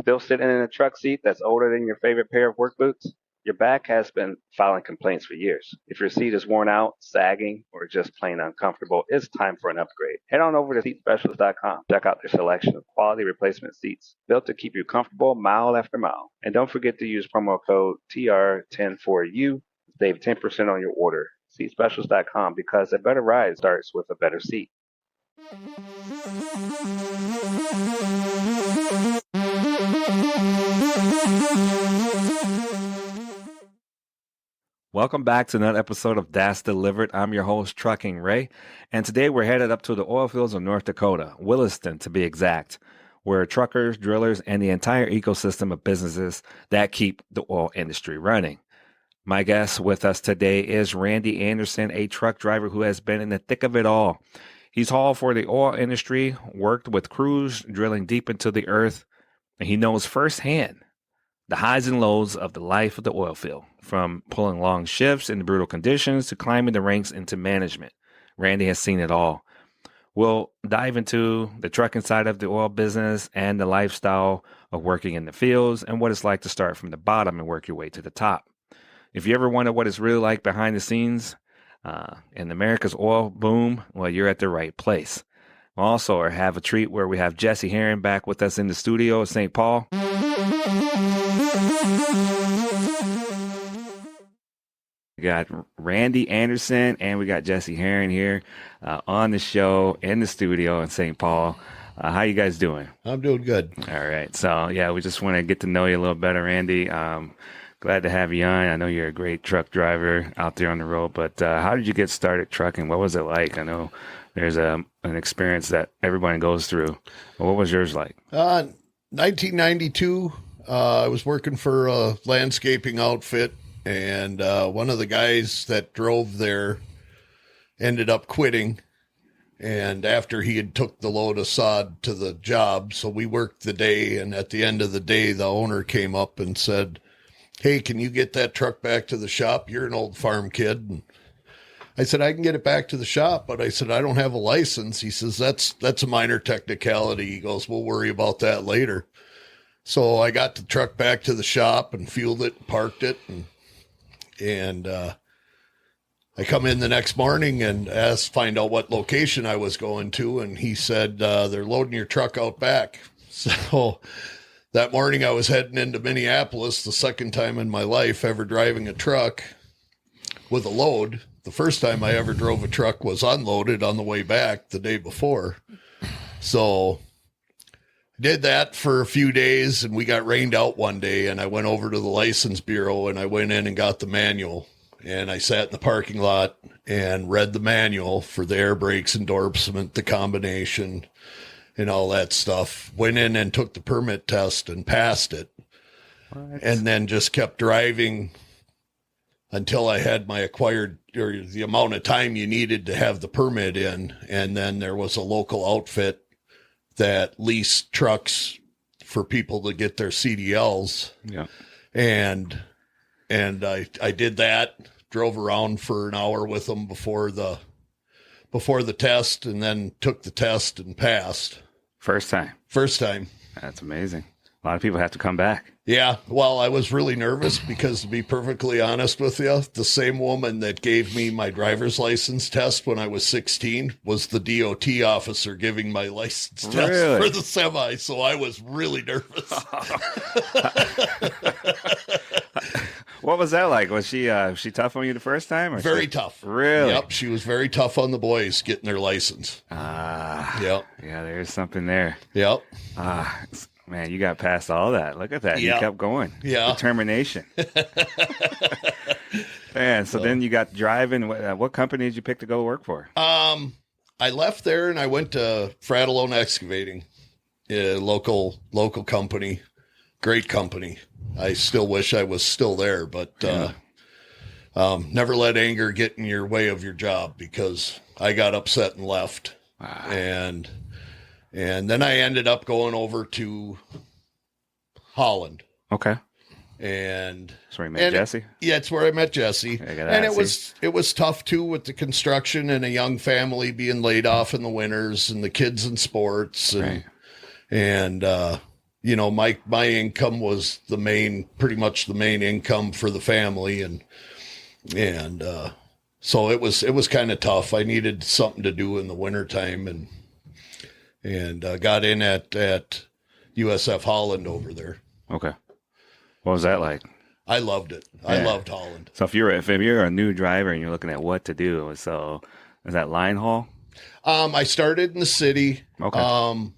Still sitting in a truck seat that's older than your favorite pair of work boots? Your back has been filing complaints for years. If your seat is worn out, sagging, or just plain uncomfortable, it's time for an upgrade. Head on over to seatspecialist.com. Check out their selection of quality replacement seats built to keep you comfortable mile after mile. And don't forget to use promo code TR10 4U to save 10% on your order. Seatspecialist.com, because a better ride starts with a better seat. Welcome back to another episode of Das Delivered. I'm your host, Trucking Ray, and today we're headed up to the oil fields of North Dakota, Williston to be exact, where truckers, drillers, and the entire ecosystem of businesses that keep the oil industry running. My guest with us today is Randy Anderson, a truck driver who has been in the thick of it all. He's hauled for the oil industry, worked with crews drilling deep into the earth, and he knows firsthand the highs and lows of the life of the oil field, from pulling long shifts in brutal conditions to climbing the ranks into management. Randy has seen it all. We'll dive into the trucking side of the oil business and the lifestyle of working in the fields and what it's like to start from the bottom and work your way to the top. If you ever wonder what it's really like behind the scenes in America's oil boom, well, you're at the right place. We also have a treat where we have Jesse Herring back with us in the studio at St. Paul. We got Randy Anderson and we got Jesse Herring here on the show in the studio in St. Paul. How you guys doing? I'm doing good. All right. So, yeah, we just want to get to know you a little better, Randy. Glad to have you on. I know you're a great truck driver out there on the road, but how did you get started trucking? What was it like? I know there's an experience that everybody goes through. Well, what was yours like? 1992, I was working for a landscaping outfit, and one of the guys that drove there ended up quitting. And after he had took the load of sod to the job, so we worked the day, and at the end of the day, the owner came up and said, "Hey, can you get that truck back to the shop? You're an old farm kid." And I said, "I can get it back to the shop," but I said, "I don't have a license." He says, that's a minor technicality. He goes, "We'll worry about that later." So I got the truck back to the shop and fueled it, parked it, and I come in the next morning and find out what location I was going to, and he said, "They're loading your truck out back." So that morning I was heading into Minneapolis, the second time in my life ever driving a truck with a load. The first time I ever drove a truck was unloaded on the way back the day before. So I did that for a few days, and we got rained out one day, and I went over to the license bureau and I went in and got the manual, and I sat in the parking lot and read the manual for the air brakes endorsement, the combination, and all that stuff. Went in and took the permit test and passed it. What? And then just kept driving until I had my acquired, or the amount of time you needed to have the permit in. And then there was a local outfit that leased trucks for people to get their CDLs. Yeah. And I did that, drove around for an hour with them before the test, and then took the test and passed. First time. That's amazing. A lot of people have to come back. Yeah. Well, I was really nervous because, to be perfectly honest with you, the same woman that gave me my driver's license test when I was 16 was the DOT officer giving my license test for the semi. So I was really nervous. What was that like? Was she tough on you the first time? Very tough. Really? Yep. She was very tough on the boys getting their license. Yep. Yeah, there's something there. Yep. Man, you got past all that. Look at that. Yep. You kept going. Yeah. Determination. Man, so then you got driving. What company did you pick to go work for? I left there and I went to Fratellone Excavating, a local company. Great company. I still wish I was still there, but never let anger get in your way of your job, because I got upset and left. Wow. And then I ended up going over to Holland. Okay. And that's where you met Jesse? Yeah, it's where I met Jesse. And it was tough too, with the construction and a young family being laid off in the winters and the kids in sports. And, right. my income was pretty much the main income for the family. And so it was kind of tough. I needed something to do in the wintertime and got in at USF Holland over there. Okay. What was that like? I loved it. Yeah. I loved Holland. So if you're a new driver and you're looking at what to do, so is that line haul? I started in the city. Okay.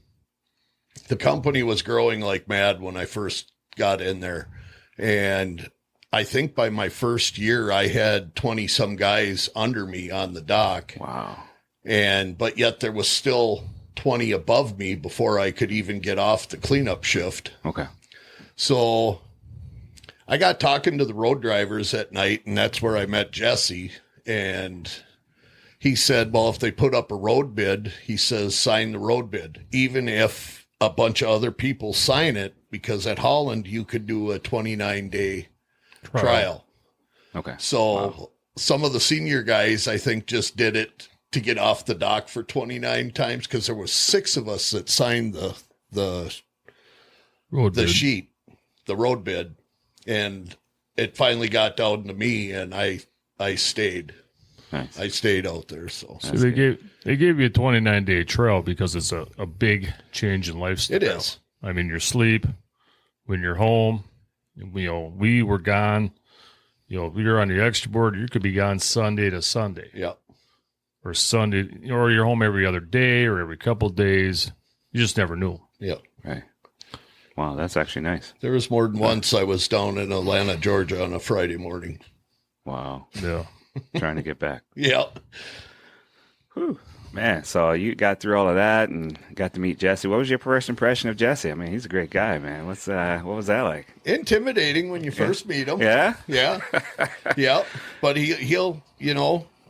The company was growing like mad when I first got in there. And I think by my first year, I had 20 some guys under me on the dock. Wow. But yet there was still 20 above me before I could even get off the cleanup shift. Okay. So I got talking to the road drivers at night, and that's where I met Jesse. And he said, well, if they put up a road bid, he says, sign the road bid, even if a bunch of other people sign it, because at Holland, you could do a 29-day trial. Okay. So some of the senior guys, I think, just did it to get off the dock for 29 times, because there was 6 of us that signed the sheet, the road bid. And it finally got down to me, and I stayed. Nice. I stayed out there. So they gave you a 29-day trial because it's a big change in lifestyle. It is. I mean, your sleep, when you're home, we were gone. If you're on your extra board, you could be gone Sunday to Sunday. Yeah. Or Sunday, or you're home every other day or every couple of days. You just never knew. Yeah. Right. Wow, that's actually nice. There was more than once I was down in Atlanta, Georgia on a Friday morning. Wow. Yeah. Trying to get back. Yeah. Whew. Man, so you got through all of that and got to meet Jesse. What was your first impression of Jesse? I mean, he's a great guy, man. What was that like? Intimidating when you first meet him. Yeah? Yeah. Yeah. But he'll,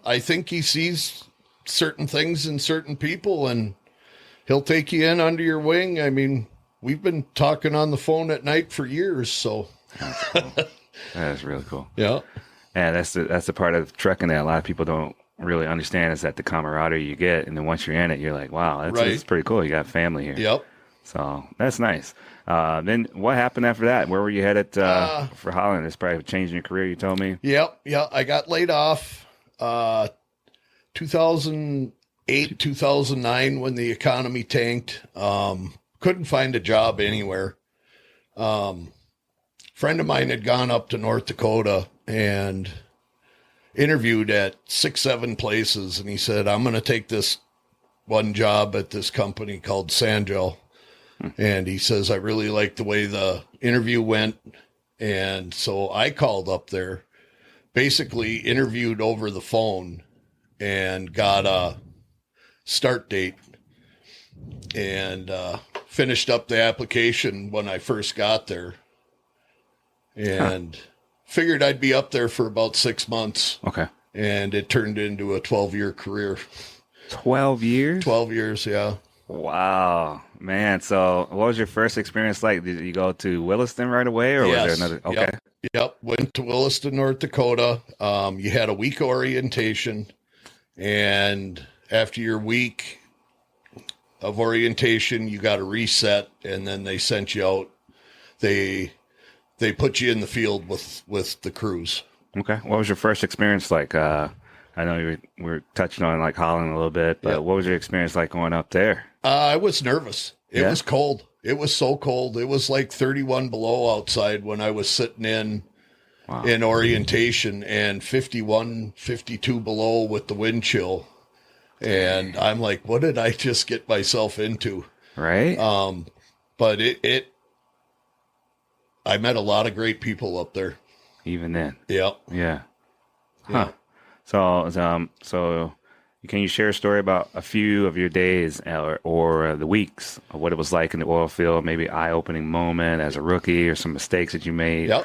I think he sees certain things in certain people, and he'll take you in under your wing. I mean, we've been talking on the phone at night for years, so. That's cool. That is really cool. Yeah. And that's the part of trucking that a lot of people don't really understand, is that the camaraderie you get, and then once you're in it, you're like, wow, that's pretty cool. You got family here. Yep. So that's nice. Then what happened after that? Where were you headed for Holland? It's probably changing your career, you told me. Yep. Yeah. I got laid off 2008, 2009 when the economy tanked. Couldn't find a job anywhere. Friend of mine had gone up to North Dakota and interviewed at 6-7 places, and he said, I'm going to take this one job at this company called Sandgel. And he says, I really like the way the interview went. And so I called up there, basically interviewed over the phone, and got a start date, and finished up the application when I first got there, and figured I'd be up there for about 6 months. Okay. And it turned into a 12-year career. 12 years? 12 years, yeah. Wow, man. So what was your first experience like? Did you go to Williston right away, or Yes. was there another? Okay. Yep. Went to Williston, North Dakota. You had a week orientation, and after your week of orientation, you got a reset, and then they sent you out. They put you in the field with the crews. Okay. What was your first experience like? I know we were touching on like Holland a little bit, but what was your experience like going up there? I was nervous. It was cold. It was so cold. It was like 31 below outside when I was sitting in orientation, and 51, 52 below with the wind chill. And I'm like, what did I just get myself into? Right. But I met a lot of great people up there. Even then. Yep. Yeah. Yeah. Huh. So can you share a story about a few of your days or the weeks of what it was like in the oil field, maybe eye-opening moment as a rookie or some mistakes that you made? Yep.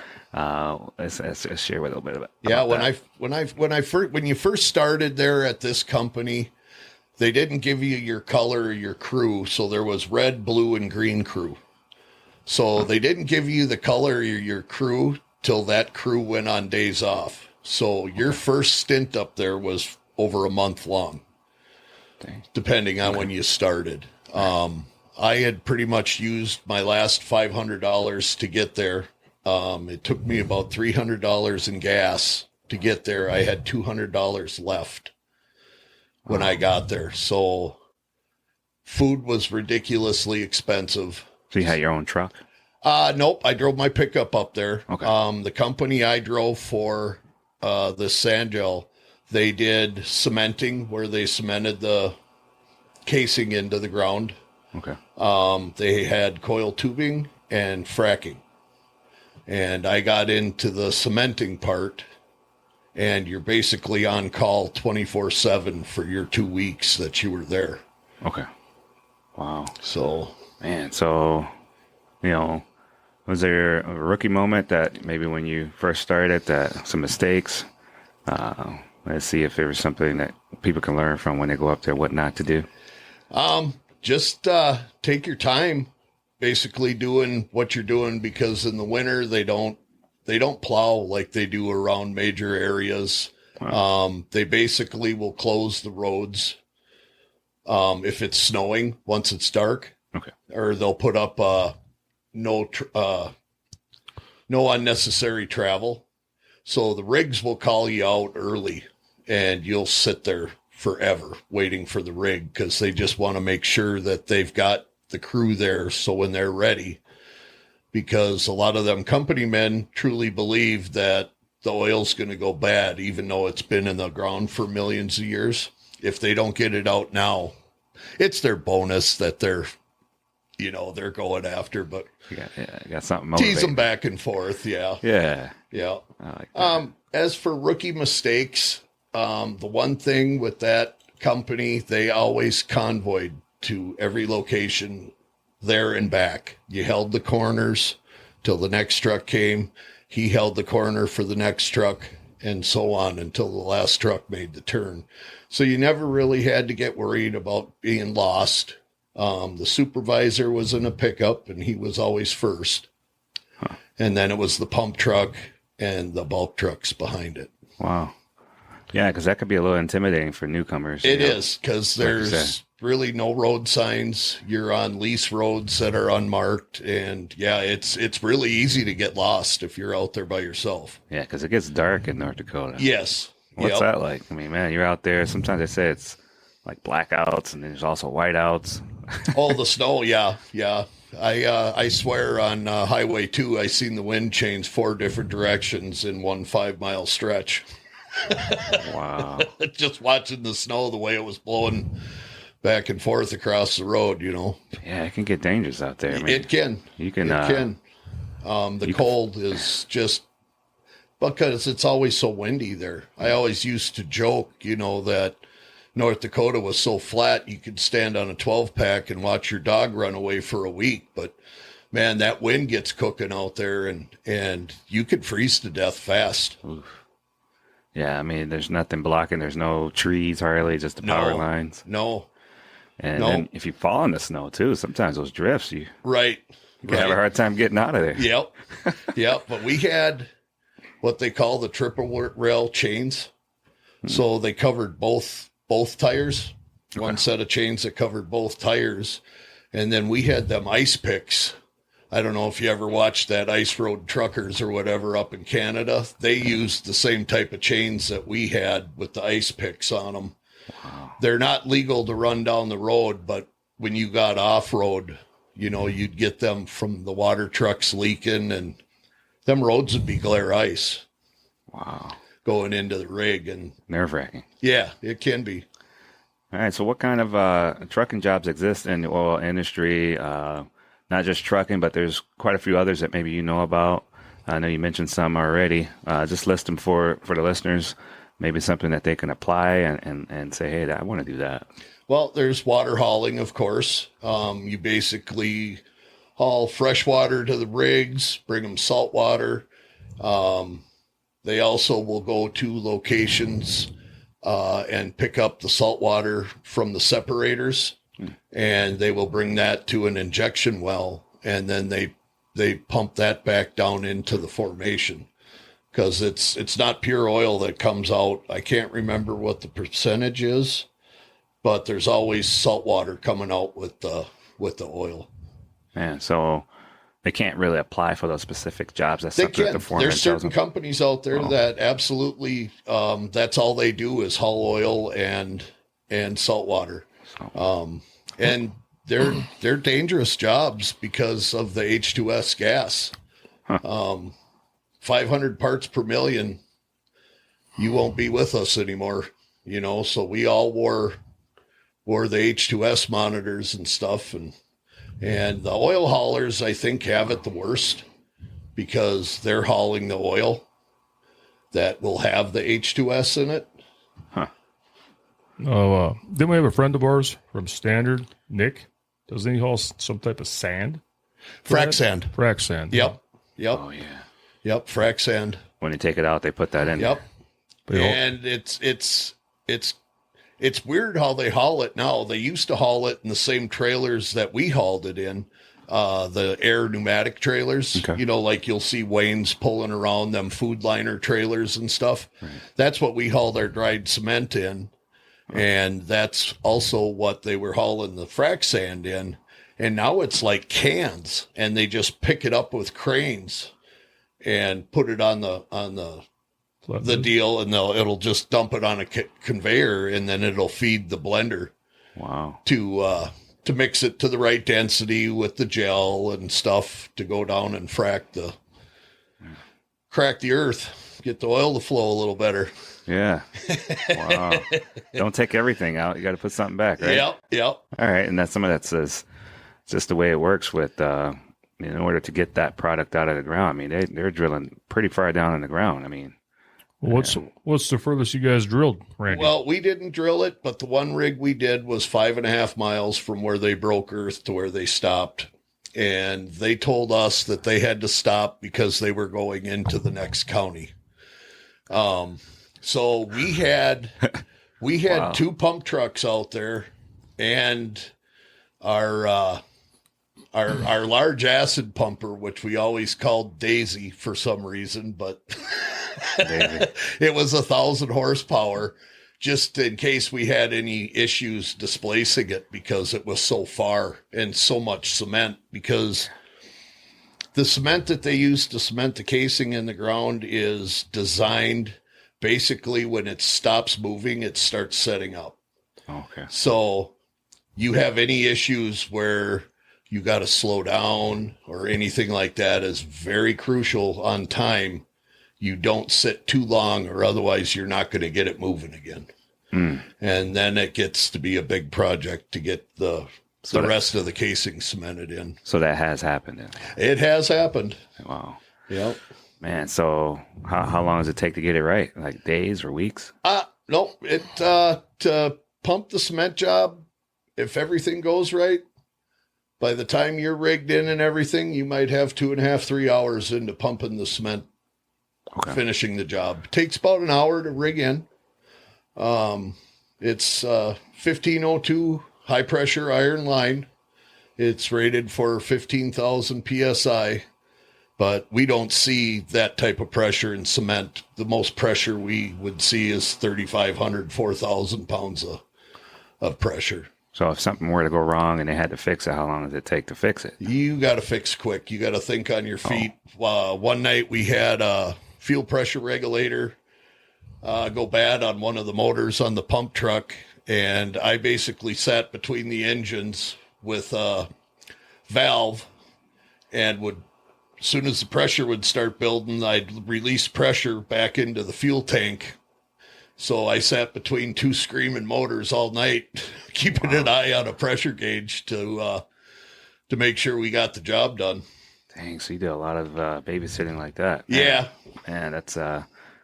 Let's share a little bit of it. Yeah. When you first started there at this company, they didn't give you your color or your crew. So there was red, blue, and green crew. So they didn't give you the color of your crew till that crew went on days off. So your first stint up there was over a month long, depending on when you started. I had pretty much used my last $500 to get there. It took me about $300 in gas to get there. I had $200 left when I got there. So food was ridiculously expensive. So you had your own truck? Nope. I drove my pickup up there. Okay. The company I drove for the sand gel, they did cementing where they cemented the casing into the ground. Okay. They had coil tubing and fracking. And I got into the cementing part, and you're basically on call 24/7 for your 2 weeks that you were there. Okay. Wow. So, Man, so, was there a rookie moment that maybe when you first started that some mistakes? Let's see if there was something that people can learn from when they go up there, what not to do. just take your time basically doing what you're doing, because in the winter they don't plow like they do around major areas. Wow. They basically will close the roads if it's snowing once it's dark. Okay. Or they'll put up no unnecessary travel. So the rigs will call you out early, and you'll sit there forever waiting for the rig, because they just want to make sure that they've got the crew there so when they're ready. Because a lot of them company men truly believe that the oil's going to go bad, even though it's been in the ground for millions of years. If they don't get it out now, it's their bonus that they're going after, but You got something tease motivating. them back and forth. Yeah. Yeah. Yeah. I like that. As for rookie mistakes, the one thing with that company, they always convoyed to every location there and back. You held the corners till the next truck came. He held the corner for the next truck, and so on until the last truck made the turn. So you never really had to get worried about being lost. The supervisor was in a pickup, and he was always first. Huh. And then it was the pump truck and the bulk trucks behind it. Wow. Yeah, because that could be a little intimidating for newcomers. It is, because Like you said. there's really no road signs. You're on lease roads that are unmarked. And yeah, it's really easy to get lost if you're out there by yourself. Yeah, because it gets dark in North Dakota. Yes. What's Yep. that like? I mean, man, you're out there. Sometimes they say it's like blackouts, and then there's also whiteouts. Oh, the snow. Yeah. Yeah. I swear on Highway 2, I seen the wind change 4 different directions in one 5-mile stretch. Wow. Just watching the snow, the way it was blowing back and forth across the road, Yeah, it can get dangerous out there. I mean, It can. You can. It can. The cold is just because it's always so windy there. I always used to joke, that North Dakota was so flat you could stand on a 12-pack and watch your dog run away for a week. But man, that wind gets cooking out there, and you could freeze to death fast. Oof. Yeah, I mean, there's nothing blocking. There's no trees, hardly, just the power lines. No. And No. then if you fall in the snow too, sometimes those drifts, you Right. can have a hard time getting out of there. Yep. Yep. But we had what they call the triple rail chains. So they covered both tires, one set of chains that covered both tires. And then we had them ice picks. I don't know if you ever watched that Ice Road Truckers or whatever up in Canada. They used the same type of chains that we had with the ice picks on them. Wow. They're not legal to run down the road, but when you got off road, you'd get them from the water trucks leaking, and them roads would be glare ice Wow. going into the rig. And Nerve-wracking. yeah, it can be. All right, so what kind of trucking jobs exist in the oil industry? Not just trucking, but there's quite a few others that maybe you know about. I know you mentioned some already. Just list them for the listeners. Maybe something that they can apply and say, hey, I want to do that. Well, there's water hauling, of course. You basically haul fresh water to the rigs, bring them salt water. They also will go to locations and pick up the salt water from the separators, and they will bring that to an injection well, and then they pump that back down into the formation, because it's not pure oil that comes out. I can't remember what the percentage is, but there's always salt water coming out with the with the oil. Man, so they can't really apply for those specific jobs. That's They something that can. the foreman There's tells certain them. companies out there that absolutely, that's all they do is haul oil and salt water. And they're dangerous jobs because of the H2S gas. 500 parts per million, you won't be with us anymore. You know, so we all wore the H2S monitors and stuff, and the oil haulers, I think, have it the worst because they're hauling the oil that will have the H2S in it. Then we have a friend of ours from Standard, Nick. Doesn't he haul some type of sand? Frac sand. Frac sand. Yep. Oh, yeah. Yep. Frac sand. When you take it out, they put that in. Yep. They all- And it's weird how they haul it now. They used to haul it in the same trailers that we hauled it in, the air pneumatic trailers. Okay. You know, like you'll see Wayne's pulling around them food liner trailers and stuff. Right. That's what we hauled our dried cement in. And that's also what they were hauling the frac sand in. And now it's like cans, and they just pick it up with cranes and put it on the deal, and it'll just dump it on a conveyor, and then it'll feed the blender. Wow. To mix it to the right density with the gel and stuff to go down and crack the earth, get the oil to flow a little better. Yeah. Wow. Don't take everything out. You got to put something back, right? Yep. All right. And that's some of that says just the way it works with, in order to get that product out of the ground. I mean, they're drilling pretty far down in the ground. I mean, what's the furthest you guys drilled, Randy? Well, we didn't drill it, but the one rig we did was 5.5 miles from where they broke earth to where they stopped. And they told us that they had to stop because they were going into the next county. So we had Wow. 2 pump trucks out there, and our large acid pumper, which we always called Daisy for some reason, but it was 1,000 horsepower, just in case we had any issues displacing it because it was so far and so much cement, because the cement that they use to cement the casing in the ground is designed basically when it stops moving, it starts setting up. okay. So you have any issues where you got to slow down or anything like that is very crucial on time. You don't sit too long, or otherwise you're not going to get it moving again. And then it gets to be a big project to get the rest of the casing cemented in. So that has happened then. It has happened. Wow. Yep. Man, so how long does it take to get it right? Like days or weeks? No, to pump the cement job, if everything goes right, by the time you're rigged in and everything, you might have 2.5, 3 hours into pumping the cement, finishing the job. It takes about an hour to rig in. It's 1502 high pressure iron line. It's rated for 15,000 PSI. But we don't see that type of pressure in cement. The most pressure we would see is 3,500, 4,000 pounds of pressure. So if something were to go wrong and they had to fix it, how long does it take to fix it? You got to fix quick. You got to think on your feet. One night we had a fuel pressure regulator go bad on one of the motors on the pump truck. And I basically sat between the engines with a valve and would, as soon as the pressure would start building, I'd release pressure back into the fuel tank. So I sat between 2 screaming motors all night, keeping an eye on a pressure gauge to make sure we got the job done. Dang, so you did a lot of babysitting like that. Yeah. Man, that's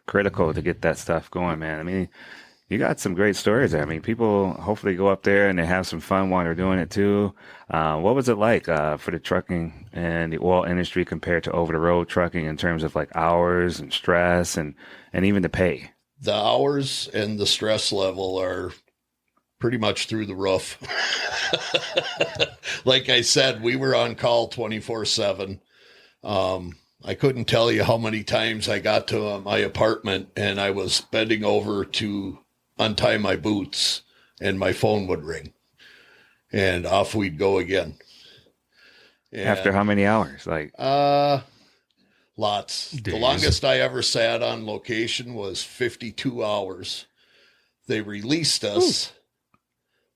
critical to get that stuff going, man. I mean, you got some great stories there. I mean, people hopefully go up there and they have some fun while they're doing it too. What was it like for the trucking and the oil industry compared to over-the-road trucking in terms of like hours and stress and even the pay? The hours and the stress level are pretty much through the roof. Like I said, we were on call 24/7. I couldn't tell you how many times I got to my apartment and I was bending over to untie my boots and my phone would ring. and off we'd go again. And, After how many hours? Like, lots. Days. The longest I ever sat on location was 52 hours. They released us.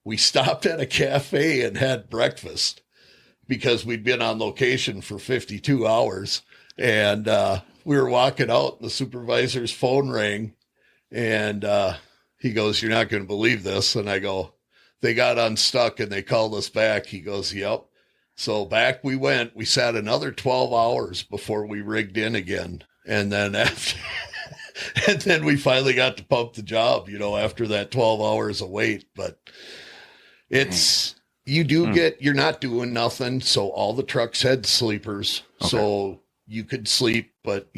We stopped at a cafe and had breakfast because we'd been on location for 52 hours. And we were walking out, and the supervisor's phone rang, and he goes, "You're not going to believe this." And I go, "They got unstuck and they called us back." He goes, "Yep." So back we went. We sat another 12 hours before we rigged in again. And then and then we finally got to pump the job, after that 12 hours of wait. But you're not doing nothing. So all the trucks had sleepers. Okay. So you could sleep, but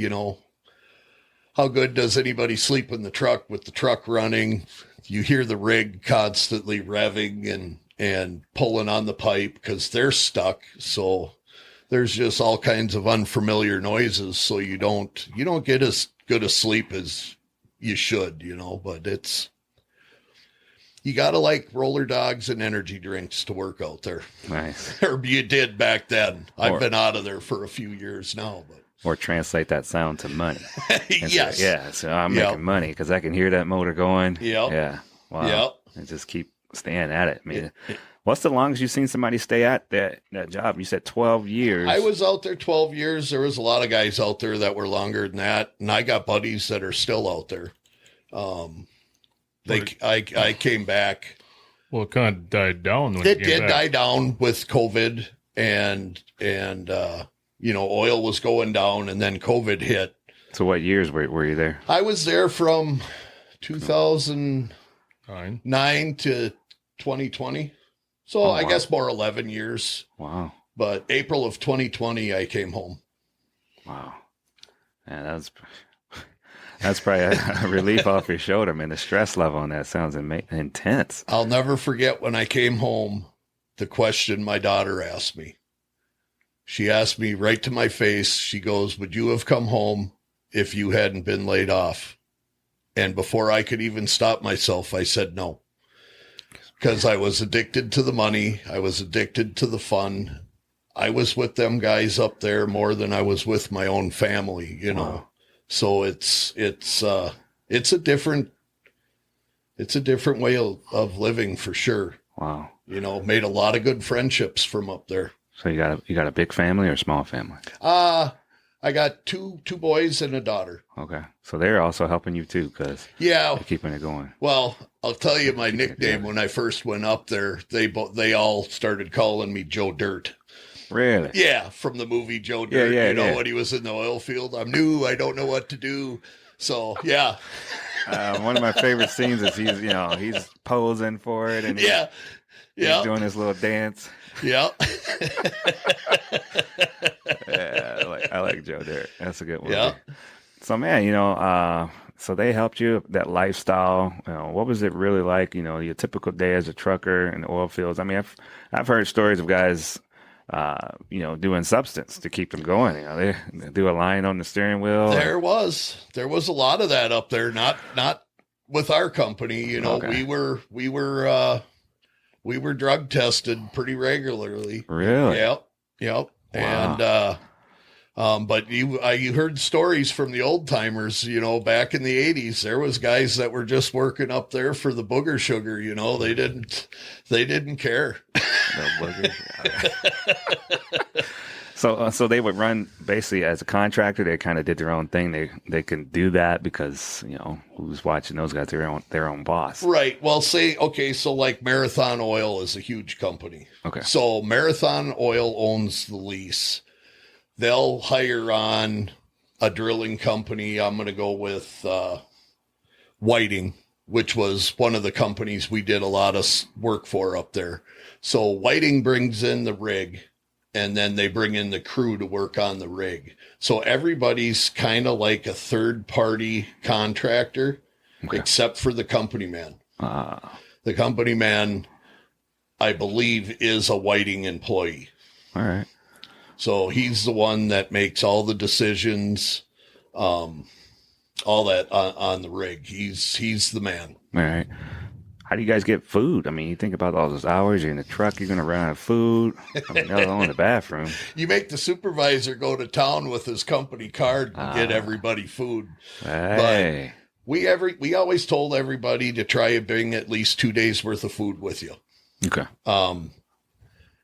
how good does anybody sleep in the truck with the truck running? You hear the rig constantly revving and pulling on the pipe because they're stuck. So there's just all kinds of unfamiliar noises. So you don't get as good a sleep as you should, but you got to like roller dogs and energy drinks to work out there. Nice. Or you did back then. I've been out of there for a few years now, but. Or translate that sound to money. Yes. So I'm making money because I can hear that motor going. Yep. Yeah. Wow. Yep. And just keep staying at it. I mean, what's the longest you've seen somebody stay at that job? You said 12 years. I was out there 12 years. There was a lot of guys out there that were longer than that. And I got buddies that are still out there. I came back. Well, it kind of died down. When it did die down with COVID and oil was going down, and then COVID hit. So what years were you there? I was there from 2009 to 2020. So I guess more 11 years. Wow. But April of 2020, I came home. Wow. Yeah, that's probably a relief off your shoulder, man. The stress level on that sounds intense. I'll never forget when I came home, the question my daughter asked me. She asked me right to my face. She goes, "Would you have come home if you hadn't been laid off?" And before I could even stop myself, I said no. Because I was addicted to the money. I was addicted to the fun. I was with them guys up there more than I was with my own family, Wow. So it's a different way of living for sure. Wow. Made a lot of good friendships from up there. So you got a big family or a small family? I got two boys and a daughter. Okay. So they're also helping you too, because they're keeping it going. Well, I'll tell you my nickname when I first went up there. They all started calling me Joe Dirt. Really? Yeah, from the movie Joe Dirt. Yeah. When he was in the oil field. I'm new. I don't know what to do. So yeah. One of my favorite scenes is he's posing for it and he's doing his little dance. Yeah. Yeah, I like Joe Dirt. That's a good one. Yeah. So man, so they helped you that lifestyle. What was it really like? Your typical day as a trucker in the oil fields. I mean, I've heard stories of guys, doing substance to keep them going. They do a line on the steering wheel. There was a lot of that up there. Not with our company. Okay. We were drug tested pretty regularly. Really? Yep. Wow. And but you heard stories from the old timers. Back in the 80s, there was guys that were just working up there for the booger sugar. They didn't care. No booger. So they would run basically as a contractor. They kind of did their own thing. They can do that because who's watching those guys? Their own boss. Right. Well, so like Marathon Oil is a huge company. Okay. So Marathon Oil owns the lease. They'll hire on a drilling company. I'm going to go with Whiting, which was one of the companies we did a lot of work for up there. So Whiting brings in the rig, and then they bring in the crew to work on the rig. So everybody's kind of like a third-party contractor, except for the company man. The company man, I believe, is a Whiting employee. All right. So he's the one that makes all the decisions, all that on the rig. He's the man. All right. how do you guys get food? I mean, you think about all those hours, you're in the truck, you're going to run out of food. I mean, let alone the bathroom. You make the supervisor go to town with his company card and get everybody food. Hey. But we always told everybody to try and bring at least 2 days worth of food with you. Okay.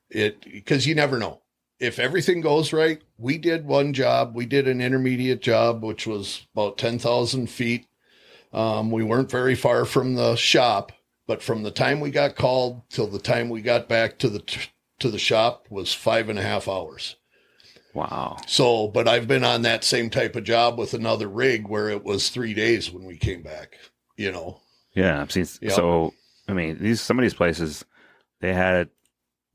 Because you never know. If everything goes right, we did one job. We did an intermediate job, which was about 10,000 feet. We weren't very far from the shop, but from the time we got called till the time we got back to the shop was 5.5 hours. Wow. So, but I've been on that same type of job with another rig where it was 3 days when we came back, you know? Yeah. I've seen. Yep. So, I mean, some of these places, they had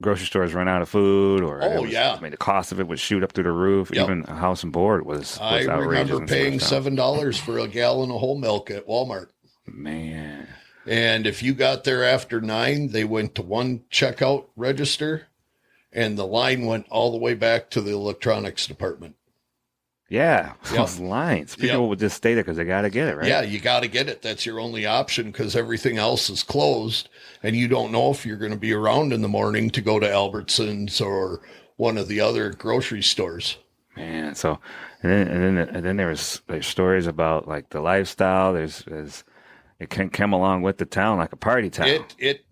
grocery stores run out of food, or I mean, the cost of it would shoot up through the roof. Yep. Even a house and board was I outrageous. remember paying $7 for a gallon of whole milk at Walmart. Man. And if you got there after 9, they went to one checkout register, and the line went all the way back to the electronics department. Yeah, Yep. those lines. People would just stay there because they got to get it, right? Yeah, you got to get it. That's your only option because everything else is closed, and you don't know if you're going to be around in the morning to go to Albertsons or one of the other grocery stores. Man, so and then there's stories about like the lifestyle. There's it can come along with the town like a party town. It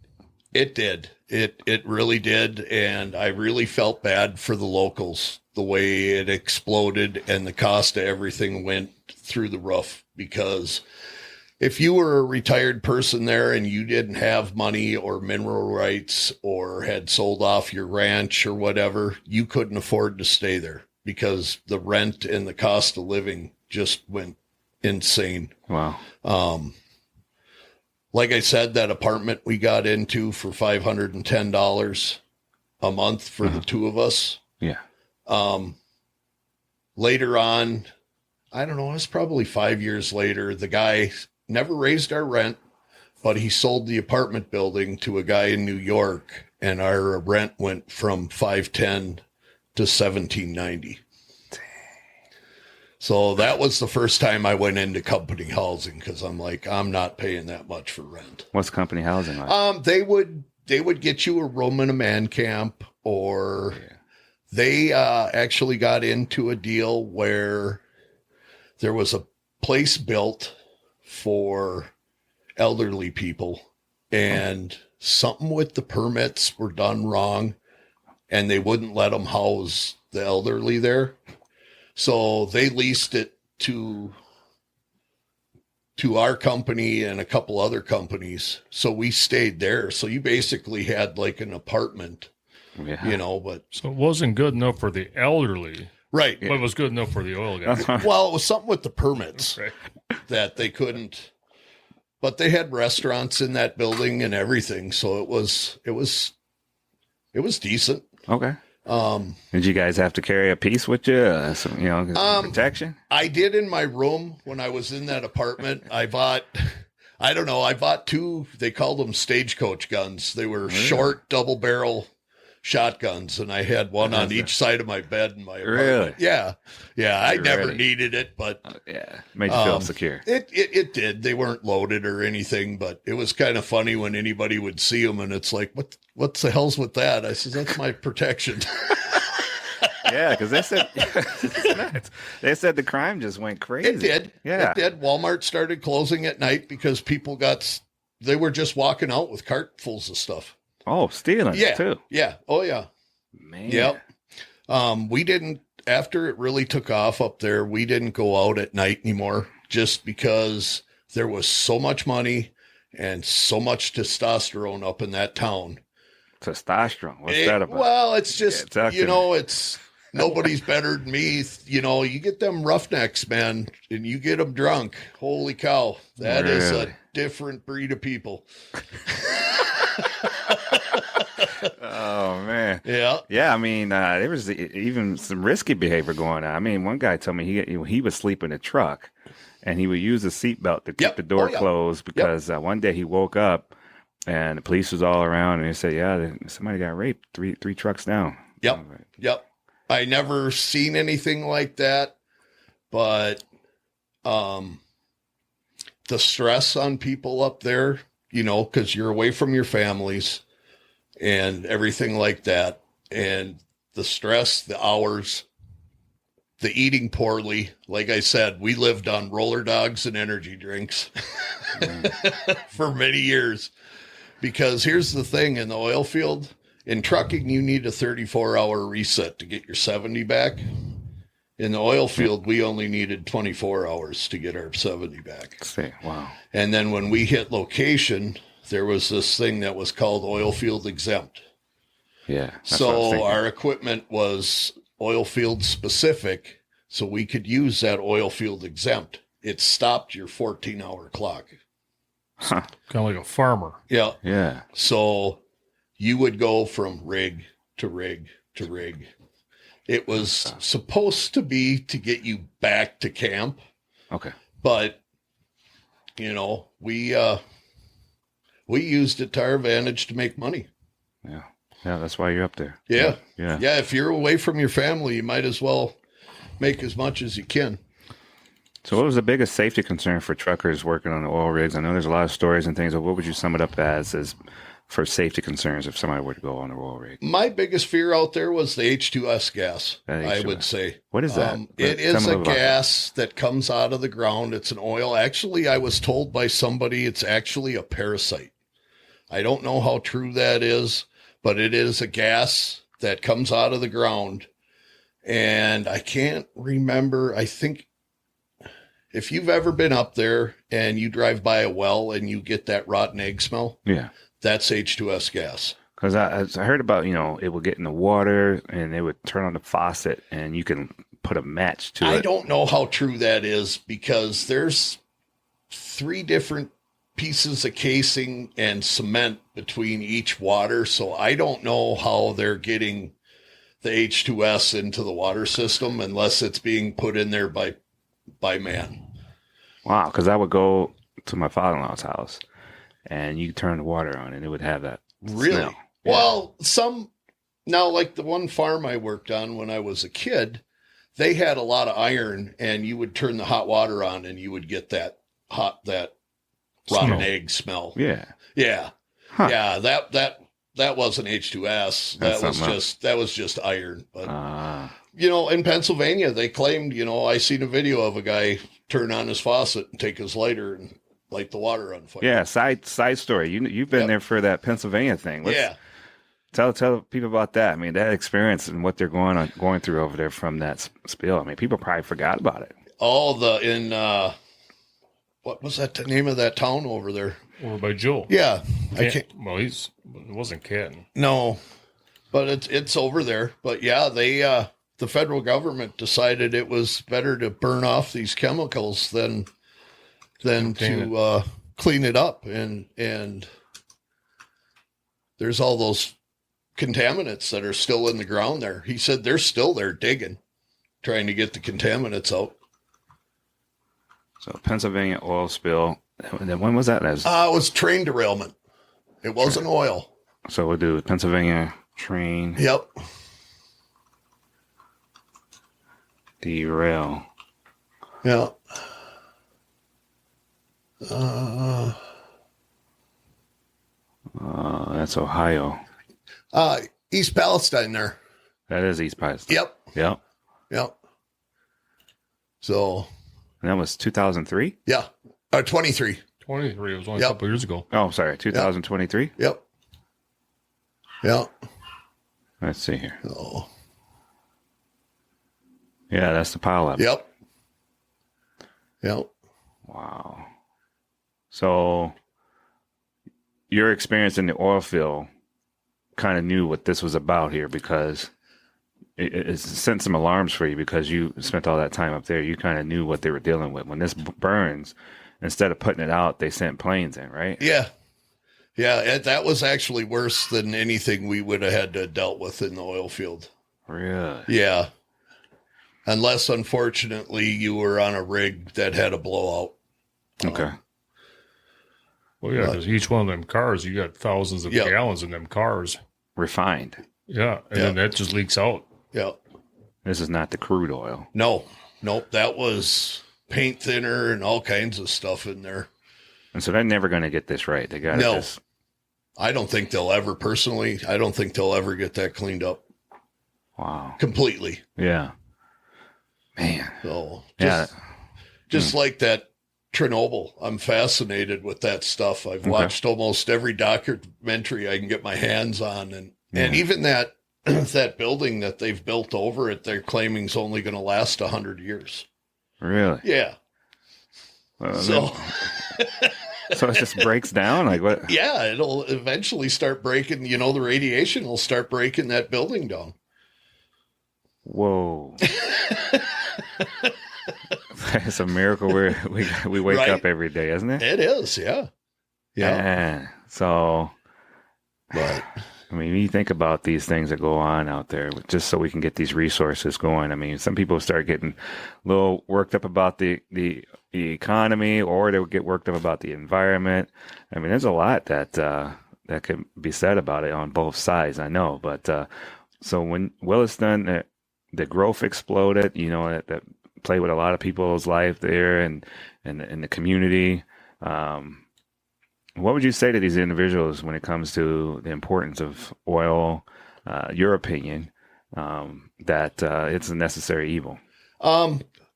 did. It really did, and I really felt bad for the locals. The way it exploded and the cost of everything went through the roof, because if you were a retired person there and you didn't have money or mineral rights or had sold off your ranch or whatever, you couldn't afford to stay there because the rent and the cost of living just went insane. Wow. Like I said, that apartment we got into for $510 a month for the two of us. Yeah. Later on, I don't know, it was probably 5 years later, the guy never raised our rent, but he sold the apartment building to a guy in New York, and our rent went from $510 to $1790. So that was the first time I went into company housing, because I'm like, I'm not paying that much for rent. What's company housing like? They would get you a room in a man camp, or they actually got into a deal where there was a place built for elderly people, and something with the permits were done wrong, and they wouldn't let them house the elderly there. So they leased it to our company and a couple other companies. So we stayed there. So you basically had like an apartment, you know, but. So it wasn't good enough for the elderly. Right. But it was good enough for the oil guys. Well, it was something with the permits that they couldn't, but they had restaurants in that building and everything. So it was decent. Okay. Did you guys have to carry a piece with you? Some, protection? I did in my room when I was in that apartment. I bought two, they called them stagecoach guns. They were short double barrel shotguns, and I had one on each side of my bed in my apartment. Really? Yeah. I never needed it, but made you feel secure. It did. They weren't loaded or anything, but it was kind of funny when anybody would see them, and it's like, what the hell's with that? I said, that's my protection. Yeah, because they said they said the crime just went crazy. It did. Yeah, it did. Walmart started closing at night because people they were just walking out with cartfuls of stuff. Oh, stealing too. Yeah. Oh, yeah. Man. Yep. We didn't, after it really took off up there, we didn't go out at night anymore, just because there was so much money and so much testosterone up in that town. Testosterone? What's that about? Well, it's just, it's nobody's better than me. You get them roughnecks, man, and you get them drunk. Holy cow. That is a different breed of people. Oh man, yeah. I mean, there was even some risky behavior going on. I mean, one guy told me he would sleep in a truck, and he would use a seatbelt to keep the door closed because one day he woke up and the police was all around, and they said, somebody got raped three trucks down. Yep. I never seen anything like that, but the stress on people up there because you're away from your families and everything like that. And the stress, the hours, the eating poorly. Like I said, we lived on roller dogs and energy drinks for many years. Because here's the thing, in the oil field, in trucking, you need a 34-hour reset to get your 70 back. In the oil field, we only needed 24 hours to get our 70 back. Wow. And then when we hit location, there was this thing that was called oil field exempt. Yeah. So our equipment was oil field specific, so we could use that oil field exempt. It stopped your 14-hour clock. Huh. Kind of like a farmer. Yeah. Yeah. So you would go from rig to rig to rig. It was supposed to be to get you back to camp. Okay. But, we used it to our advantage to make money. Yeah. Yeah, that's why you're up there. Yeah. Yeah. Yeah, if you're away from your family, you might as well make as much as you can. So what was the biggest safety concern for truckers working on the oil rigs? I know there's a lot of stories and things, but what would you sum it up as for safety concerns if somebody were to go on a oil rig? My biggest fear out there was the H2S gas, I would say. What is that? It is a gas that comes out of the ground. It's an oil. Actually, I was told by somebody it's actually a parasite. I don't know how true that is, but it is a gas that comes out of the ground. And I can't remember. I think if you've ever been up there and you drive by a well and you get that rotten egg smell, yeah, that's H2S gas. Because I heard about, it would get in the water and they would turn on the faucet and you can put a match to it. I don't know how true that is because there's 3 different pieces of casing and cement between each water. So I don't know how they're getting the H2S into the water system unless it's being put in there by man. Wow, because I would go to my father-in-law's house and you turn the water on and it would have that Really? smell. Well, like the one farm I worked on when I was a kid, they had a lot of iron and you would turn the hot water on and you would get that rotten egg smell. Yeah. Yeah. Huh. Yeah. That wasn't H2S. That was just iron. But in Pennsylvania, they claimed, I seen a video of a guy turn on his faucet and take his lighter and light the water on fire. Yeah. Side story. You've been there for that Pennsylvania thing. Tell people about that. I mean, that experience and what they're going through over there from that spill. I mean, people probably forgot about it. What was that the name of that town over there? Over by Joel. Yeah. It wasn't Canton. No, but it's over there. But yeah, the federal government decided it was better to burn off these chemicals than to clean it up. And there's all those contaminants that are still in the ground there. He said they're still there digging, trying to get the contaminants out. So Pennsylvania oil spill. And then when was that? It was train derailment. It wasn't oil. So we'll do Pennsylvania train. Yep. Derail. Yeah. That's Ohio. East Palestine there. That is East Palestine. Yep. Yep. So. And that was 2003? Yeah. 23. 23. It was only a couple years ago. Oh, sorry. 2023? Yep. Yep. Let's see here. Oh. Yeah, that's the pileup. Yep. Wow. So your experience in the oil field kind of knew what this was about here because it sent some alarms for you because you spent all that time up there. You kind of knew what they were dealing with. When this burns, instead of putting it out, they sent planes in, right? Yeah. Yeah, that was actually worse than anything we would have had to dealt with in the oil field. Really? Yeah. Unless, unfortunately, you were on a rig that had a blowout. Okay. Well, yeah, because each one of them cars, you got thousands of gallons in them cars. Refined. Yeah, and then that just leaks out. Yeah. This is not the crude oil. Nope. That was paint thinner and all kinds of stuff in there. And so they're never going to get this right. They got to No. just. I don't think they'll ever, personally, I don't think they'll ever get that cleaned up Wow. completely. Yeah. Man. So Yeah. just like that Chernobyl, I'm fascinated with that stuff. I've watched almost every documentary I can get my hands on. And even that that building that they've built over it, they're claiming is only going to last 100 years. Really? Yeah. So it just breaks down? Like what? Yeah, it'll eventually start breaking, the radiation will start breaking that building down. Whoa. It's a miracle we wake Right. up every day, isn't it? It is, yeah. Yeah. So, But I mean, you think about these things that go on out there, just so we can get these resources going. I mean, some people start getting a little worked up about the economy, or they would get worked up about the environment. I mean, there's a lot that could be said about it on both sides, I know. But so when Williston, the growth exploded, that played with a lot of people's life there and in the community. What would you say to these individuals when it comes to the importance of oil, your opinion, that it's a necessary evil?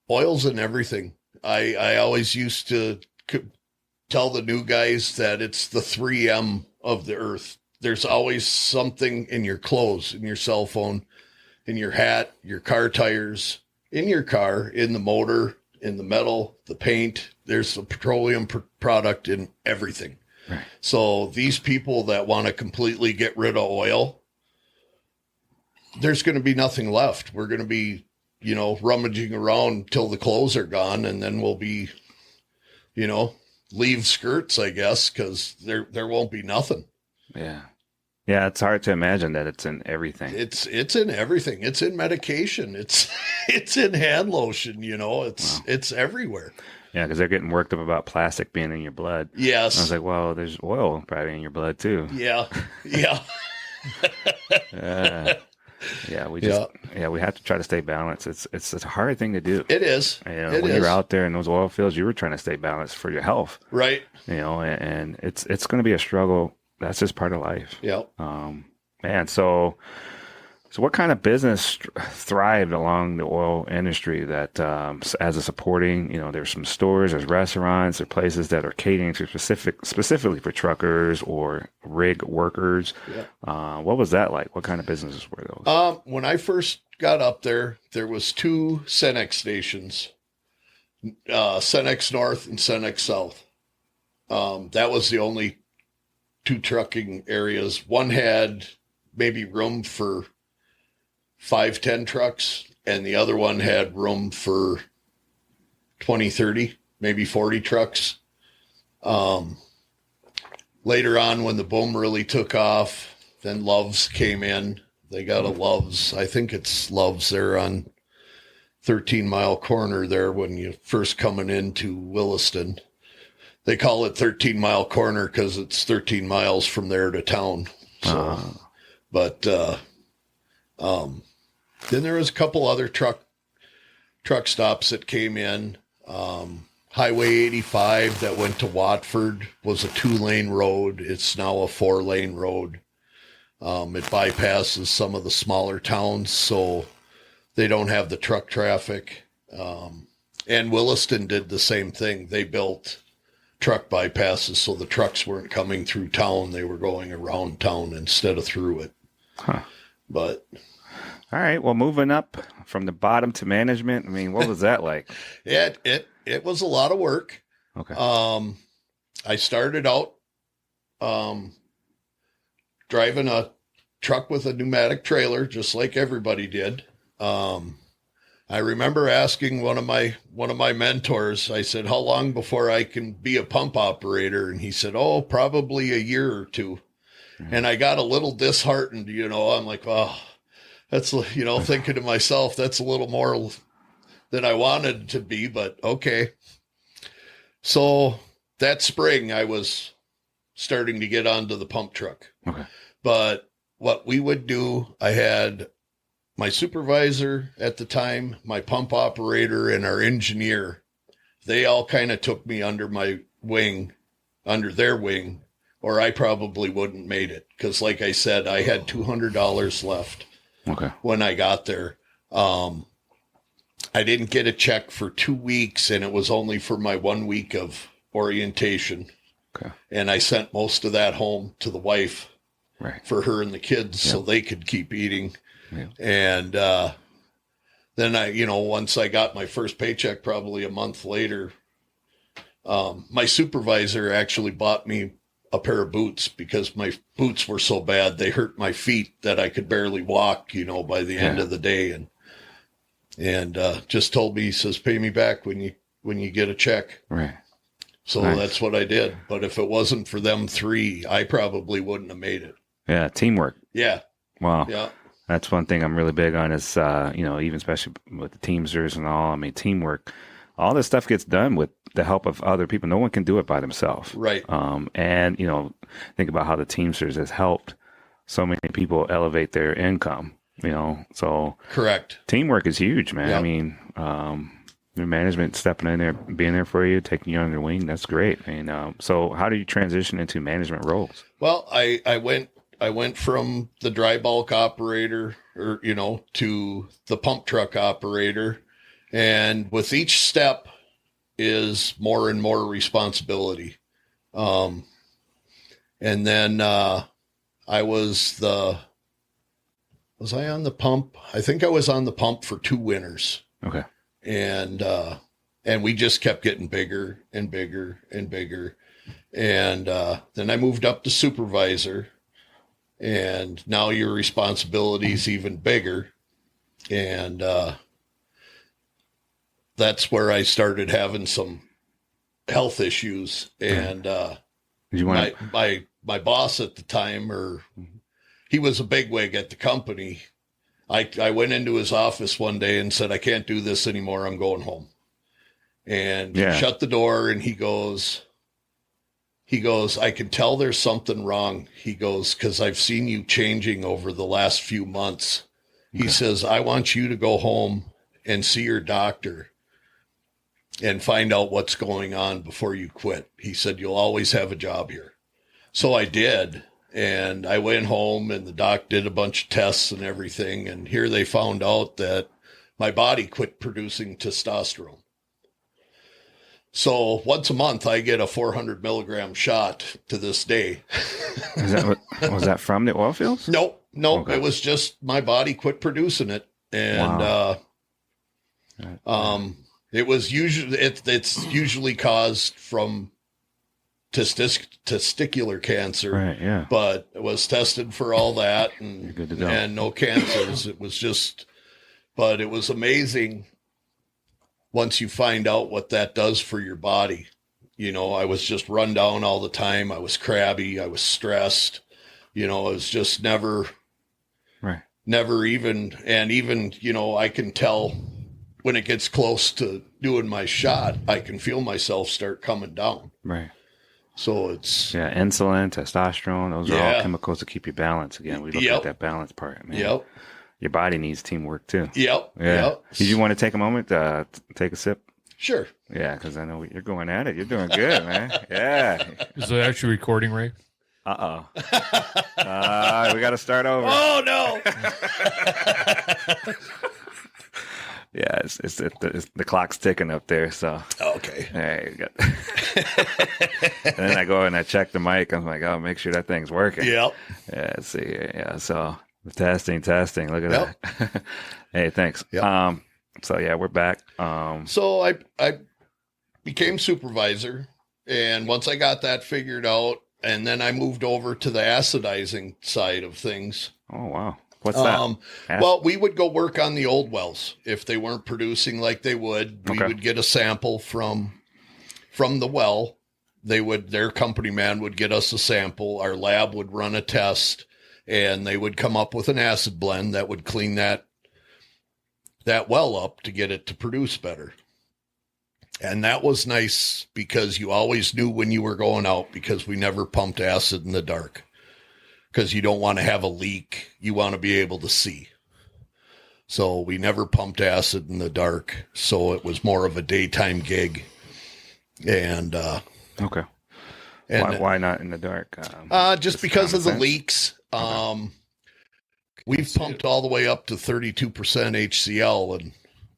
oil's in everything. I always used to tell the new guys that it's the 3M of the earth. There's always something in your clothes, in your cell phone, in your hat, your car tires, in your car, in the motor, in the metal, the paint. There's a petroleum product in everything. Right. So these people that want to completely get rid of oil, there's going to be nothing left. We're going to be, rummaging around till the clothes are gone, and then we'll be, leave skirts, I guess, because there won't be nothing. Yeah. Yeah, it's hard to imagine that it's in everything. It's in everything. It's in medication. It's in hand lotion. It's everywhere. Yeah, because they're getting worked up about plastic being in your blood. Yes. I was like, well, there's oil probably in your blood too. Yeah. Yeah, we have to try to stay balanced. It's a hard thing to do. It is. When you're out there in those oil fields, you were trying to stay balanced for your health. Right. And it's going to be a struggle. That's just part of life. Yeah. Man, so what kind of business thrived along the oil industry that as a supporting, there's some stores, there's restaurants, there are places that are catering to specifically for truckers or rig workers. Yeah. What was that like? What kind of businesses were those? When I first got up there was 2 Cenex stations, Cenex North and Cenex South. That was the only 2 trucking areas. One had maybe room for 5-10 trucks, and the other one had room for 20, 30, maybe 40 trucks. Later on, when the boom really took off, then Love's came in. They got a Love's. I think it's Love's there on 13 Mile Corner there when you first coming into Williston. They call it 13 Mile Corner because it's 13 miles from there to town. So, but then there was a couple other truck stops that came in. Highway 85 that went to Watford was a 2-lane road. It's now a 4-lane road. It bypasses some of the smaller towns, so they don't have the truck traffic. And Williston did the same thing. They built truck bypasses so the trucks weren't coming through town. They were going around town instead of through it. Huh. But all right. Well, moving up from the bottom to management. I mean, what was that like? It was a lot of work. Okay. I started out driving a truck with a pneumatic trailer, just like everybody did. I remember asking one of my mentors, I said, how long before I can be a pump operator? And he said, oh, probably a year or 2. Mm-hmm. And I got a little disheartened, I'm like, oh, that's, thinking to myself, that's a little more than I wanted to be, but okay. So that spring I was starting to get onto the pump truck. Okay. But what we would do, I had my supervisor at the time, my pump operator, and our engineer. They all kind of took me under my wing under their wing, or I probably wouldn't made it. Because like I said, I had $200 left when I got there. I didn't get a check for 2 weeks, and it was only for my 1 week of orientation. And I sent most of that home to the wife for her and the kids so they could keep eating. And then once I got my first paycheck, probably a month later, my supervisor actually bought me a pair of boots because my boots were so bad. They hurt my feet that I could barely walk, by the end of the day. And just told me, he says, pay me back when you get a check. Right. So that's what I did. But if it wasn't for them three, I probably wouldn't have made it. Yeah. Teamwork. Yeah. Wow. Yeah. That's one thing I'm really big on is, even especially with the Teamsters and all, I mean, teamwork, all this stuff gets done with the help of other people. No one can do it by themselves. Right. And, think about how the Teamsters has helped so many people elevate their income, so. Correct. Teamwork is huge, man. Yep. I mean, your management stepping in there, being there for you, taking you under their wing, that's great. And so how do you transition into management roles? Well, I went from the dry bulk operator to the pump truck operator. And with each step is more and more responsibility. And then I was I on the pump? I think I was on the pump for 2 winters. Okay. And we just kept getting bigger and bigger and bigger. And then I moved up to supervisor, and now your responsibility is even bigger. And that's where I started having some health issues. And my boss at the time, he was a bigwig at the company. I went into his office one day and said, I can't do this anymore. I'm going home. And he shut the door, and he goes, I can tell there's something wrong. He goes, because I've seen you changing over the last few months. He says, I want you to go home and see your doctor and find out what's going on before you quit. He said, you'll always have a job here. So I did. And I went home, and the doc did a bunch of tests and everything. And here they found out that my body quit producing testosterone. So once a month, I get a 400 milligram shot to this day. Was that from the oil fields? Nope. Okay. It was just my body quit producing it. And it was usually, it's usually caused from testicular cancer, right? Yeah, but it was tested for all that, and good to go. And no cancers. It was just, but it was amazing once you find out what that does for your body. I was just run down all the time. I was crabby. I was stressed. I was just never even, and even, I can tell when it gets close to doing my shot, I can feel myself start coming down. Right. So it's insulin, testosterone, those are all chemicals to keep you balanced. Again, we look at that balance part, man. Yep. Your body needs teamwork too. Yep. Yeah. Yep. Did you want to take a moment to take a sip? Sure. Yeah, because I know you're going at it. You're doing good, man. Yeah. Is it actually recording, Ray? We got to start over. Oh no. Yeah, it's the clock's ticking up there. So okay. Hey, and then I go and I check the mic. I'm like, make sure that thing's working. Yep. Yeah. Let's see. Yeah. So testing. Look at that. Hey, thanks. Yep. So yeah, we're back. So I became supervisor, and once I got that figured out, and then I moved over to the acidizing side of things. Oh wow. What's that? Well, we would go work on the old wells. If they weren't producing like they would, we would get a sample from the well. Their company man would get us a sample. Our lab would run a test, and they would come up with an acid blend that would clean that well up to get it to produce better. And that was nice because you always knew when you were going out, because we never pumped acid in the dark. Because you don't want to have a leak. You want to be able to see. So we never pumped acid in the dark. So it was more of a daytime gig. And okay. And Why not in the dark? just because of the sense? leaks. We've pumped all the way up to 32% HCl, and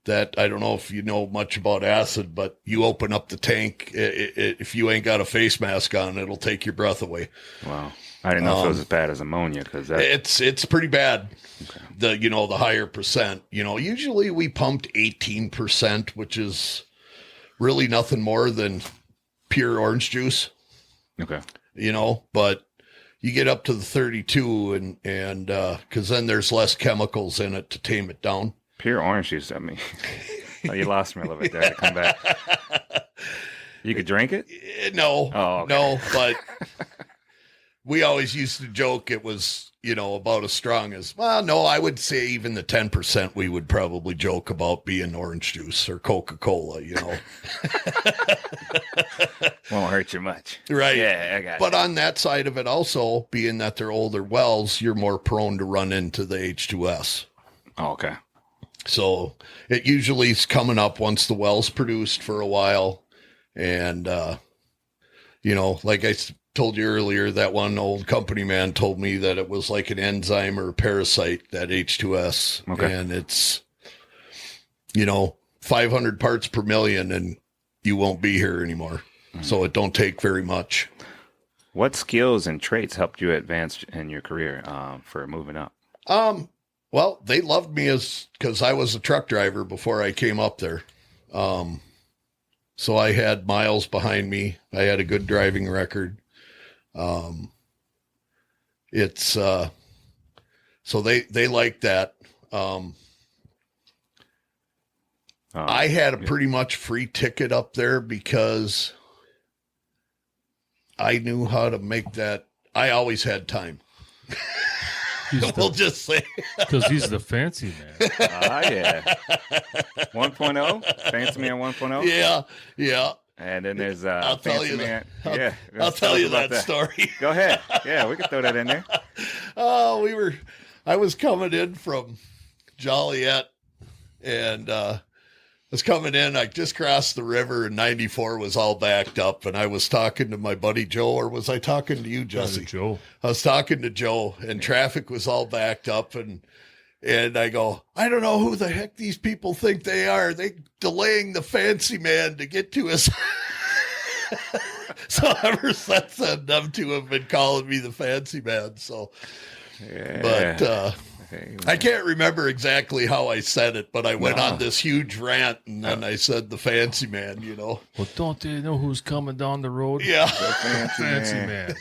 that, I don't know if you know much about acid, but you open up the tank, if you ain't got a face mask on, it'll take your breath away. Wow. I didn't know if it was as bad as ammonia, because it's pretty bad. Okay. The higher percent. Usually we pumped 18%, which is really nothing more than pure orange juice. Okay. But you get up to the 32 and because then there's less chemicals in it to tame it down. Pure orange juice. I mean, you lost me a little bit there. I come back. You could drink it? No. Oh, okay. No, but we always used to joke it was, about as strong as, well, no, I would say even the 10% we would probably joke about being orange juice or Coca-Cola, Won't hurt you much. Right. Yeah, I got it. But on that side of it also, being that they're older wells, you're more prone to run into the H2S. Oh, okay. So it usually is coming up once the well's produced for a while. And, like I told you earlier, that one old company man told me that it was like an enzyme or a parasite, that H2S. Okay. And it's, 500 parts per million and you won't be here anymore. Mm-hmm. So it don't take very much. What skills and traits helped you advance in your career for moving up? Well, they loved me because I was a truck driver before I came up there. So I had miles behind me. I had a good driving record. So they liked that. I had a pretty much free ticket up there because I knew how to make that. I always had time. We'll just say. Because he's the fancy man. Yeah. 1.0? Fancy Man 1.0? Yeah. And then there's I'll tell Fancy you Man. I'll tell you that story. Go ahead. Yeah, we can throw that in there. I was coming in from Joliet and was coming in. I just crossed the river and 94 was all backed up. And I was talking to my buddy Joe, or was I talking to you, Jesse? Joe. I was talking to Joe, and traffic was all backed up. And I go, I don't know who the heck these people think they are. They delaying the fancy man to get to us. So ever since then, them two have been calling me the fancy man. So, yeah. But I can't remember exactly how I said it, but I went on this huge rant, and then I said the fancy man, Well, don't they know who's coming down the road? Yeah. The fancy man.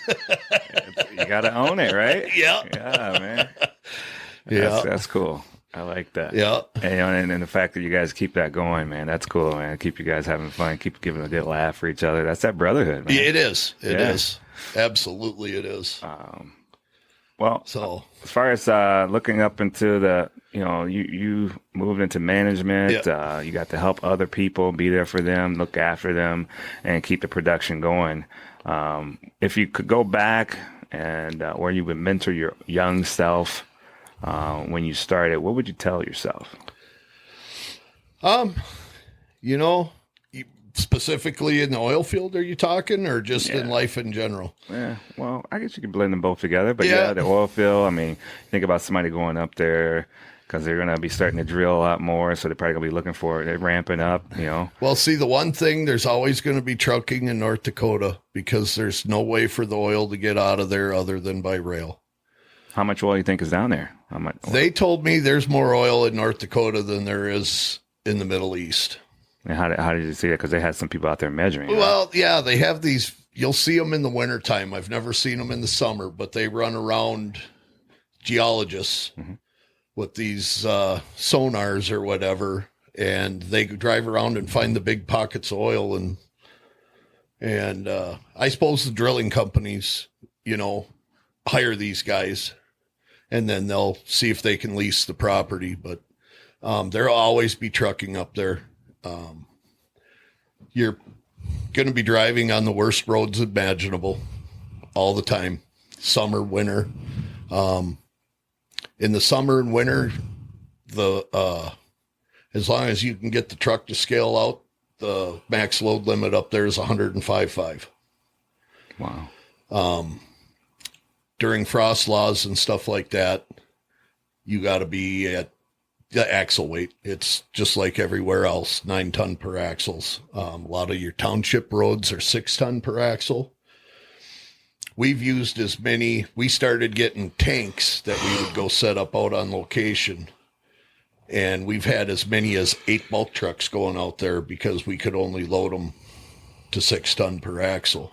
You got to own it, right? Yeah. Yeah, man. Yeah. That's cool. I like that. Yeah. And the fact that you guys keep that going, man, that's cool, man. Keep you guys having fun. Keep giving a good laugh for each other. That's that brotherhood, man. Yeah, it is. It is. Absolutely it is. So as far as looking up into the, you moved into management, you got to help other people, be there for them, look after them, and keep the production going. If you could go back and where you would mentor your young self when you started, what would you tell yourself? Specifically in the oil field, are you talking, or just in life in general? Yeah, well, I guess you could blend them both together. But the oil field, I mean, think about somebody going up there because they're going to be starting to drill a lot more. So they're probably going to be looking for it. They're ramping up, Well, see, the one thing, there's always going to be trucking in North Dakota because there's no way for the oil to get out of there other than by rail. How much oil do you think is down there? How much? They told me there's more oil in North Dakota than there is in the Middle East. And how did you see that? Because they had some people out there measuring. Well, yeah, they have these. You'll see them in the wintertime. I've never seen them in the summer, but they run around, geologists with these sonars or whatever, and they drive around and find the big pockets of oil. And I suppose the drilling companies, hire these guys, and then they'll see if they can lease the property. But there'll always be trucking up there. You're going to be driving on the worst roads imaginable all the time, summer, winter. In the summer and winter, as long as you can get the truck to scale out, the max load limit up there is 105.5. Wow. During frost laws and stuff like that, you got to be at the axle weight. It's just like everywhere else, 9 ton per axles. A lot of your township roads are 6 ton per axle. We've used as many. We started getting tanks that we would go set up out on location. And we've had as many as 8 bulk trucks going out there because we could only load them to 6 ton per axle.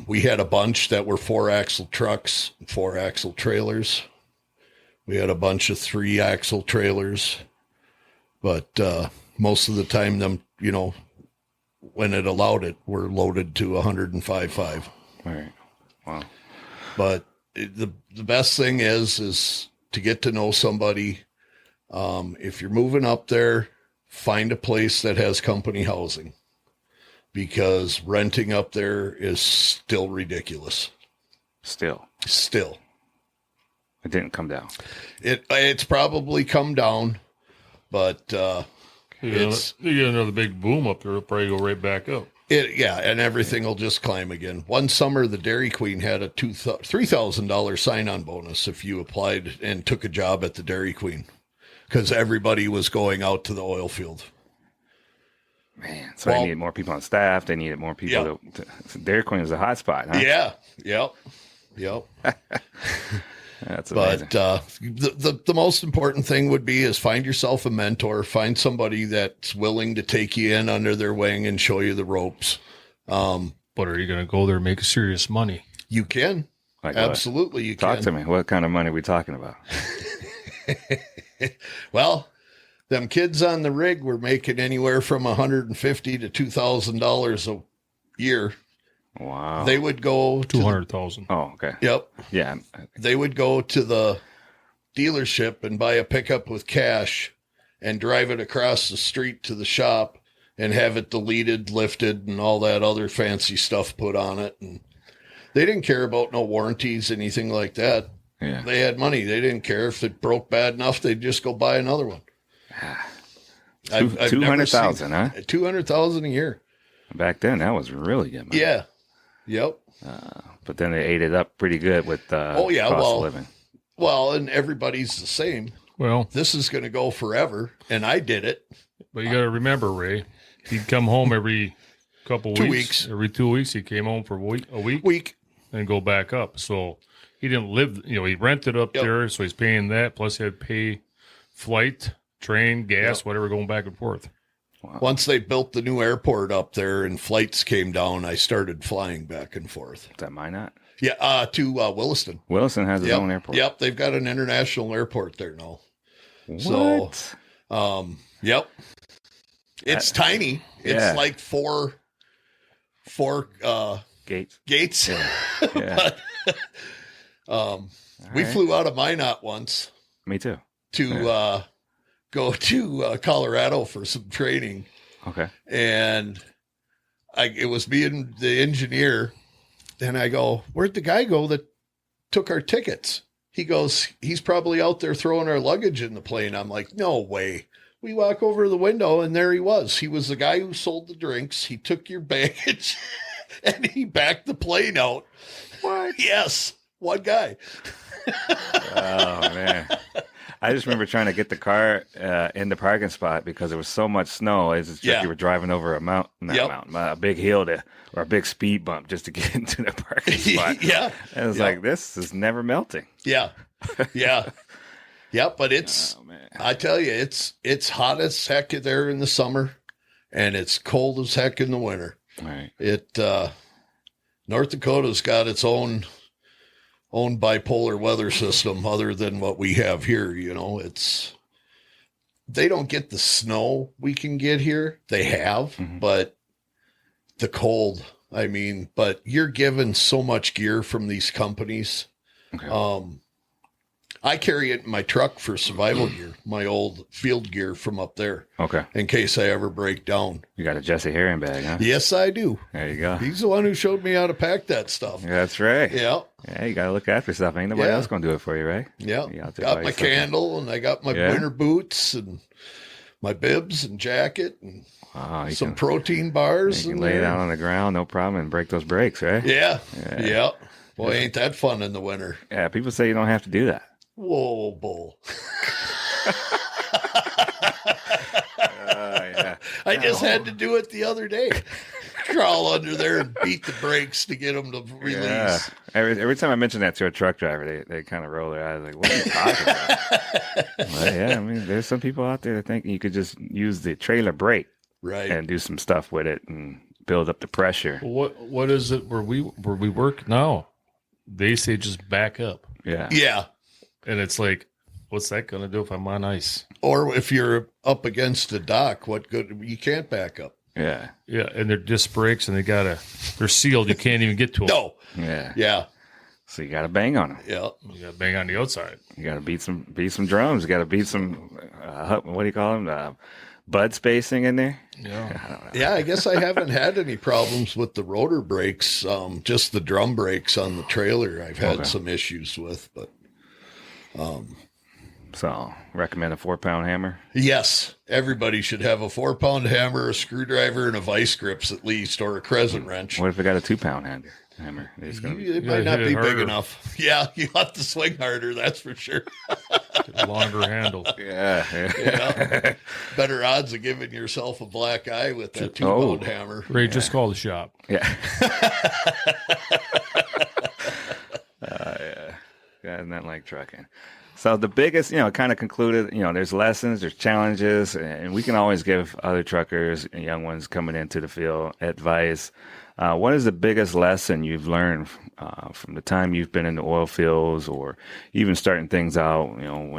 We had a bunch that were 4-axle trucks, 4-axle trailers. We had a bunch of 3-axle trailers, but most of the time, them, when it allowed it, were loaded to 105.5. Right. Wow. But the best thing is to get to know somebody. If you're moving up there, find a place that has company housing, because renting up there is still ridiculous. Still. It didn't come down. It's probably come down, but you get another big boom up there, it'll probably go right back up. And everything will just climb again. One summer, the Dairy Queen had a $3,000 sign-on bonus if you applied and took a job at the Dairy Queen, because everybody was going out to the oil field. Man, so they needed more people on staff. They needed more people. Dairy Queen was a hot spot, huh? Yeah. Yep. That's amazing. But the most important thing would be is find yourself a mentor. Find somebody that's willing to take you in under their wing and show you the ropes. But are you going to go there and make serious money? You can. Like absolutely, you can. Talk to me. What kind of money are we talking about? Well, them kids on the rig were making anywhere from $150 to $2,000 a year. Wow. They would go 200,000. Oh, okay. Yep. Yeah. They would go to the dealership and buy a pickup with cash and drive it across the street to the shop and have it deleted, lifted, and all that other fancy stuff put on it. And they didn't care about no warranties, anything like that. Yeah. They had money. They didn't care if it broke bad enough. They'd just go buy another one. 200,000, huh? 200,000 a year. Back then, that was really good money. Yeah. Yep. But then they ate it up pretty good with cost of living. Well, and everybody's the same. Well, this is going to go forever, and I did it. But you got to remember, Ray, he'd come home every couple 2 weeks. weeks. Every 2 weeks, he came home for a week, and go back up. So he didn't live, he rented up there, so he's paying that. Plus, he had to pay flight, train, gas, whatever, going back and forth. Wow. Once they built the new airport up there and flights came down, I started flying back and forth. Is that Minot? Yeah, to Williston. Williston has its own airport. Yep, they've got an international airport there now. What? So, yep. It's tiny. It's like four gates. Yeah. But, we flew out of Minot once. Me too. To go to Colorado for some training. Okay. And it was me and the engineer. And I go, where'd the guy go that took our tickets? He goes, he's probably out there throwing our luggage in the plane. I'm like, no way. We walk over to the window and there he was. He was the guy who sold the drinks. He took your baggage and he backed the plane out. What? Yes. One guy. Oh, man. I just remember trying to get the car in the parking spot because there was so much snow. It's just you were driving over a big hill or a big speed bump just to get into the parking spot. And it's like, this is never melting. Yeah. But it's, I tell you, it's hot as heck there in the summer and it's cold as heck in the winter. Right. North Dakota's got its own bipolar weather system other than what we have here. They don't get the snow we can get here. They have, but the cold, but you're given so much gear from these companies. Okay. I carry it in my truck for survival gear, my old field gear from up there. Okay. In case I ever break down. You got a Jesse Herring bag, huh? Yes, I do. There you go. He's the one who showed me how to pack that stuff. That's right. Yeah. Yeah, you got to look after stuff. Ain't nobody else going to do it for you, right? Yeah. Got my candle and I got my winter boots and my bibs and jacket. And Oh, some protein bars. You can lay it out on the ground, no problem, and break those brakes, right? Yeah. Boy, ain't that fun in the winter. Yeah, people say you don't have to do that. Whoa, bull. Yeah. I just had to do it the other day. Crawl under there and beat the brakes to get them to release. Yeah. Every time I mention that to a truck driver, they kind of roll their eyes like, what are you talking about? Well, yeah, I mean, there's some people out there that think you could just use the trailer brake and do some stuff with it and build up the pressure. What is it where we work now? They say just back up. Yeah. Yeah. And it's like, what's that going to do if I'm on ice? Or if you're up against the dock, what good? You can't back up. Yeah. Yeah, and they're disc brakes, and they're sealed. You can't even get to them. No. Yeah. Yeah. So you got to bang on them. Yeah. You got to bang on the outside. You got to beat some drums. You got to beat some, what do you call them? Bud spacing in there. Yeah. Yeah, I guess I haven't had any problems with the rotor brakes. Just the drum brakes on the trailer I've had some issues with, but. So, recommend a 4-pound hammer? Yes, everybody should have a 4-pound hammer, a screwdriver, and a vice grips at least, or a crescent wrench. What if it got a 2-pound hammer? It might not be big enough. Yeah, you have to swing harder, that's for sure. Longer handle. Yeah. Better odds of giving yourself a black eye with that 2-pound hammer. Ray, just call the shop. Yeah. Yeah, not like trucking. So the biggest, kind of concluded, there's lessons, there's challenges, and we can always give other truckers and young ones coming into the field advice. What is the biggest lesson you've learned from the time you've been in the oil fields, or even starting things out,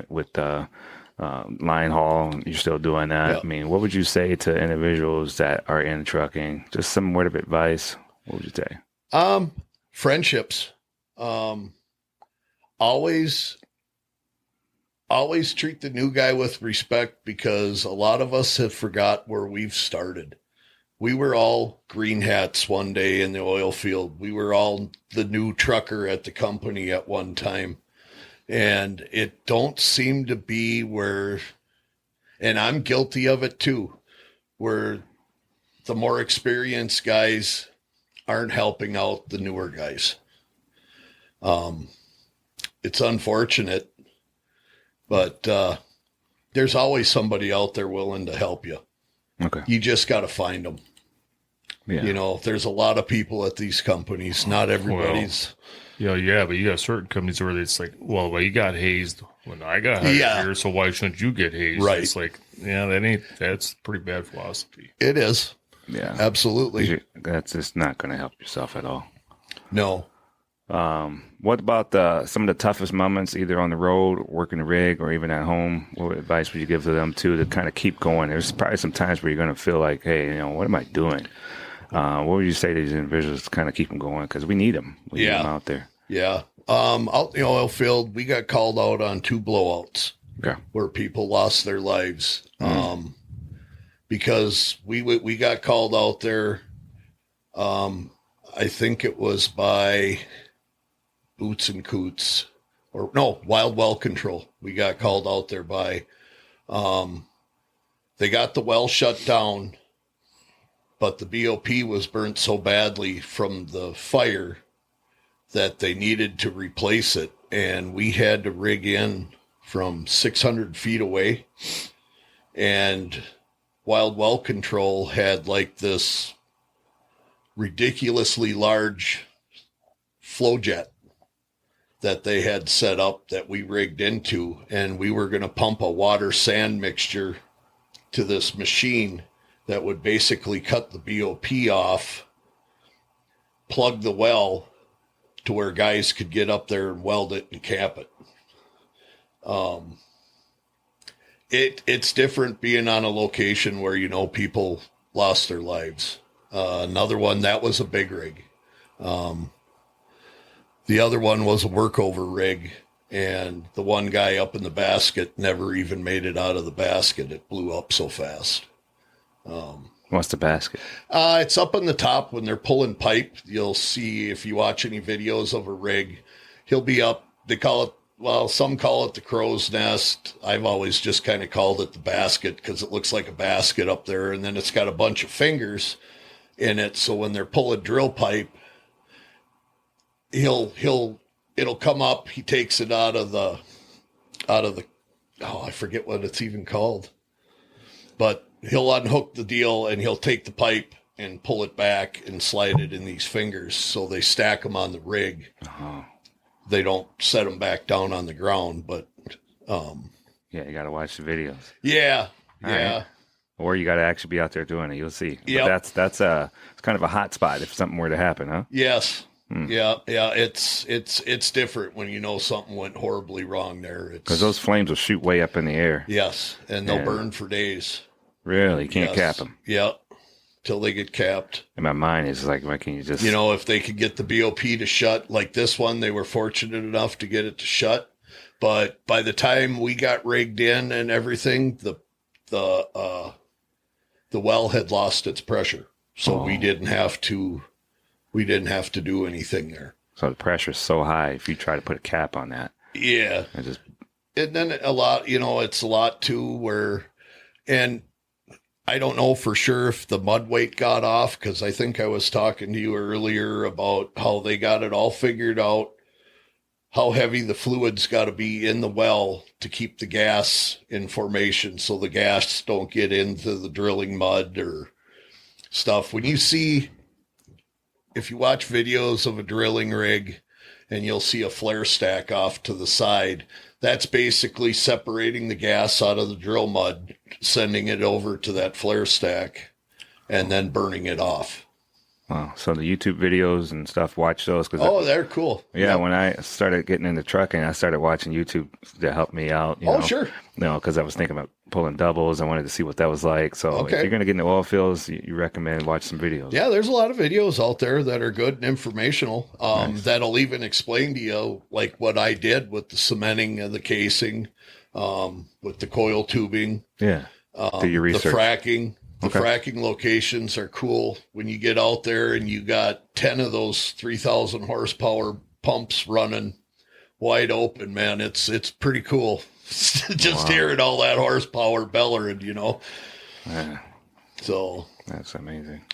with line haul? You're still doing that. Yep. I mean, what would you say to individuals that are in trucking? Just some word of advice. What would you say? Friendships. Always treat the new guy with respect, because a lot of us have forgot where we've started. We were all green hats one day in the oil field. We were all the new trucker at the company at one time. And it don't seem to be where, and I'm guilty of it too, where the more experienced guys aren't helping out the newer guys. It's unfortunate, but there's always somebody out there willing to help you. Okay. You just got to find them. Yeah. There's a lot of people at these companies. Not everybody's. Well, yeah, but you got certain companies where it's like, well, you got hazed when I got hired here, so why shouldn't you get hazed? Right. It's like, that's pretty bad philosophy. It is. Yeah. Absolutely. That's just not going to help yourself at all. No. What about some of the toughest moments, either on the road, working the rig, or even at home? What advice would you give to them to kind of keep going? There's probably some times where you're going to feel like, hey, what am I doing? What would you say to these individuals to kind of keep them going? Because we need them. We need them out there. Yeah. Out in the oil field, we got called out on 2 blowouts where people lost their lives. Because we got called out there. I think it was by Boots and Coots, or no, Wild Well Control. We got called out there by, they got the well shut down, but the BOP was burnt so badly from the fire that they needed to replace it. And we had to rig in from 600 feet away. And Wild Well Control had like this ridiculously large flow jet that they had set up that we rigged into, and we were going to pump a water sand mixture to this machine that would basically cut the BOP off, plug the well to where guys could get up there and weld it and cap it. It's different being on a location where, people lost their lives. Another one, that was a big rig. The other one was a workover rig, and the one guy up in the basket never even made it out of the basket. It blew up so fast. What's the basket? It's up on the top when they're pulling pipe. You'll see, if you watch any videos of a rig, he'll be up. They call it well, some call it the crow's nest. I've always just kind of called it the basket because it looks like a basket up there. And then it's got a bunch of fingers in it. So when they're pulling drill pipe, it'll come up. He takes it out of the, I forget what it's even called, but he'll unhook the deal and he'll take the pipe and pull it back and slide it in these fingers. So they stack them on the rig. Uh-huh. They don't set them back down on the ground, but, yeah, you got to watch the videos. Yeah. All Yeah. right. Or you got to actually be out there doing it. You'll see. Yep. But that's it's kind of a hot spot if something were to happen, huh? Yes. Yeah. Yeah. It's different when you know something went horribly wrong there. Because those flames will shoot way up in the air. Yes. And they'll burn for days. Really? You can't cap them. Yeah. Till they get capped. And my mind is like, why can't you just... if they could get the BOP to shut, like this one, they were fortunate enough to get it to shut. But by the time we got rigged in and everything, the well had lost its pressure. So we didn't have to do anything there. So the pressure's so high if you try to put a cap on that. Yeah. And then a lot, it's a lot too where, and I don't know for sure if the mud weight got off, because I think I was talking to you earlier about how they got it all figured out, how heavy the fluid's got to be in the well to keep the gas in formation so the gas don't get into the drilling mud or stuff. When you see, if you watch videos of a drilling rig and you'll see a flare stack off to the side, that's basically separating the gas out of the drill mud, sending it over to that flare stack, and then burning it off. Wow. So the YouTube videos and stuff, watch those. They're cool. Yeah, yep. When I started getting into trucking, I started watching YouTube to help me out. You know? Sure. Because I was thinking about pulling doubles. I wanted to see what that was like. So if you're going to get into oil fields, you recommend watch some videos. Yeah, there's a lot of videos out there that are good and informational. Nice. That'll even explain to you like what I did with the cementing of the casing, with the coil tubing. Yeah. Do your research. The fracking. The fracking locations are cool when you get out there and you got 10 of those 3,000 horsepower pumps running wide open, man. It's pretty cool. Just hearing all that horsepower bellowing, Yeah. So that's amazing.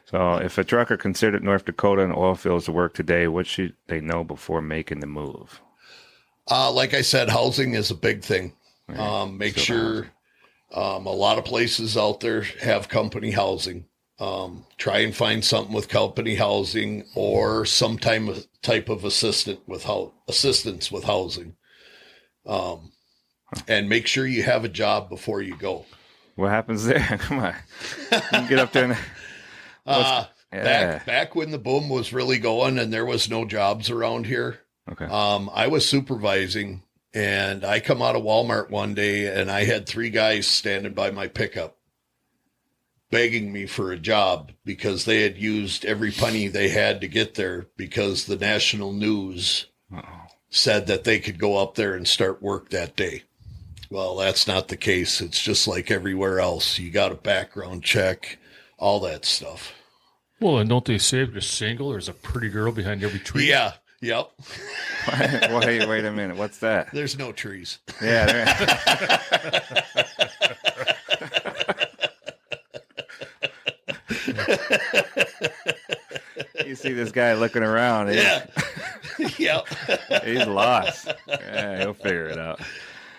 So if a trucker considered North Dakota and oil fields to work today, what should they know before making the move? Like I said, housing is a big thing. Yeah, make sure a lot of places out there have company housing. Try and find something with company housing or some type of assistance with housing. And make sure you have a job before you go. What happens there? Come on. You can get up there and back when the boom was really going and there was no jobs around here. Okay. I was supervising and I come out of Walmart one day and I had 3 guys standing by my pickup begging me for a job because they had used every penny they had to get there because the national news said that they could go up there and start work that day. Well, that's not the case. It's just like everywhere else. You got a background check, all that stuff. Well, and don't they say if you're single, there's a pretty girl behind every tree? Yeah. Yep. Wait a minute. What's that? There's no trees. Yeah. You see this guy looking around. Yeah. Yep. He's lost. Yeah, he'll figure it out.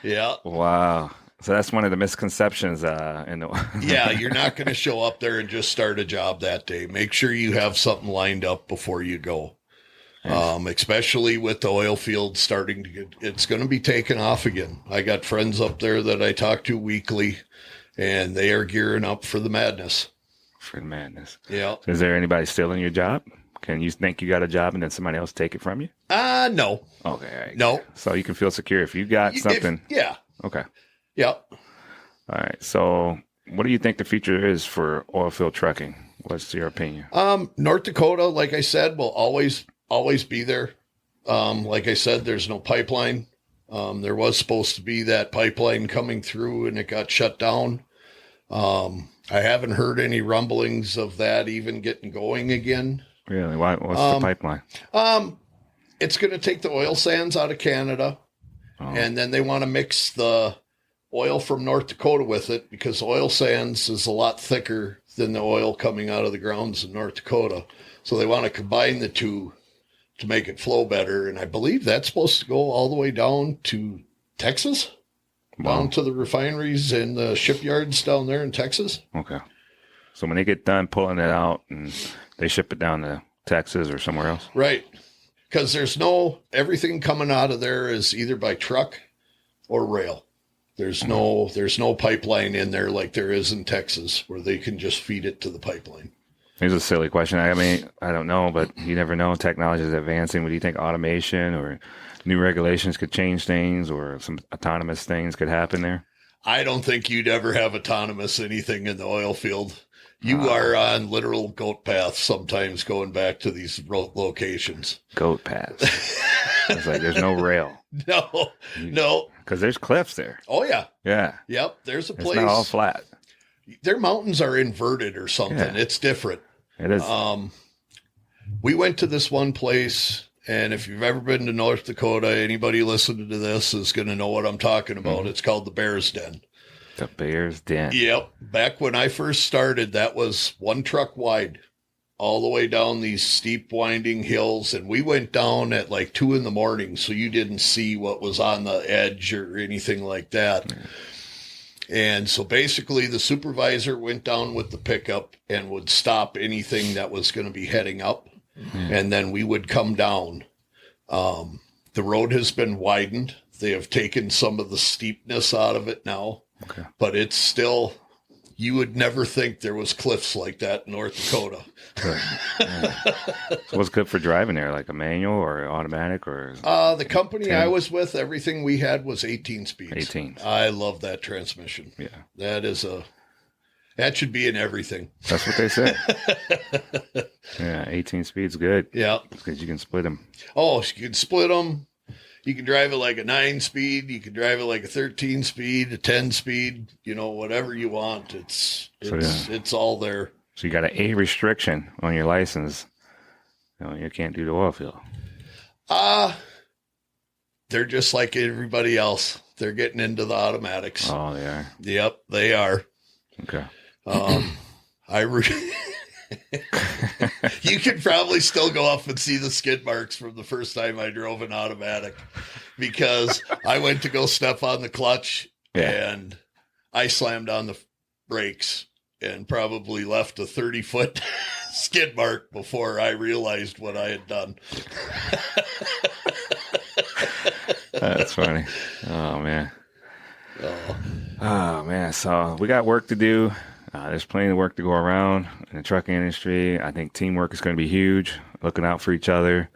Yeah. Wow. So that's one of the misconceptions in the Yeah, you're not going to show up there and just start a job that day. Make sure you have something lined up before you go. Especially with the oil field starting to it's going to be taken off again. I got friends up there that I talk to weekly and they are gearing up for the madness. For the madness. Yeah. So is there anybody stealing your job? Can you think you got a job and then somebody else take it from you? No. Okay. All right. No. So you can feel secure if you got something. Yeah. Okay. Yep. All right. So what do you think the future is for oil field trucking? What's your opinion? North Dakota, like I said, will always be there. Like I said, there's no pipeline. There was supposed to be that pipeline coming through and it got shut down. I haven't heard any rumblings of that even getting going again. Really? What's the pipeline? It's going to take the oil sands out of Canada And then they want to mix the oil from North Dakota with it because oil sands is a lot thicker than the oil coming out of the grounds in North Dakota. So they want to combine the two to make it flow better. And I believe that's supposed to go all the way down to Texas, down to the refineries and the shipyards down there in Texas. Okay. So when they get done pulling it out and they ship it down to Texas or somewhere else? Right. Because everything coming out of there is either by truck or rail. There's no pipeline in there like there is in Texas where they can just feed it to the pipeline. Here's a silly question. I mean, I don't know, but you never know. Technology is advancing. What do you think automation or new regulations could change things or some autonomous things could happen there? I don't think you'd ever have autonomous anything in the oil field. You are on literal goat paths sometimes going back to these locations. Goat paths. It's like there's no rail. No. Because there's cliffs there. Oh, yeah. Yeah. Yep. There's a place. It's not all flat. Their mountains are inverted or something. Yeah. It's different. It is. We went to this one place, and if you've ever been to North Dakota, anybody listening to this is going to know what I'm talking about. Mm-hmm. It's called the Bear's Den. The Bear's Den. Yep. Back when I first started, that was one truck wide all the way down these steep winding hills. And we went down at like 2 a.m. so you didn't see what was on the edge or anything like that. Yeah. And so basically the supervisor went down with the pickup and would stop anything that was going to be heading up. Mm-hmm. And then we would come down. The road has been widened. They have taken some of the steepness out of it now. Okay. But it's still, you would never think there was cliffs like that in North Dakota. Right. Yeah. So what's good for driving there? Like a manual or automatic or? The company 10? I was with, everything we had was 18 speeds. 18. I love that transmission. Yeah. That should be in everything. That's what they say. Yeah. 18 speeds good. Yeah. Because you can split them. Oh, you can split them. You can drive it like a 9-speed. You can drive it like a 13-speed, a 10-speed. Whatever you want. It's all there. So you got an A restriction on your license. You can't do the oil field. They're just like everybody else. They're getting into the automatics. Oh, they are. Yep, they are. Okay. You could probably still go up and see the skid marks from the first time I drove an automatic because I went to go step on the clutch and I slammed on the brakes and probably left a 30-foot skid mark before I realized what I had done. That's funny. Oh, man. Oh, man. So we got work to do. There's plenty of work to go around in the trucking industry. I think teamwork is going to be huge, looking out for each other,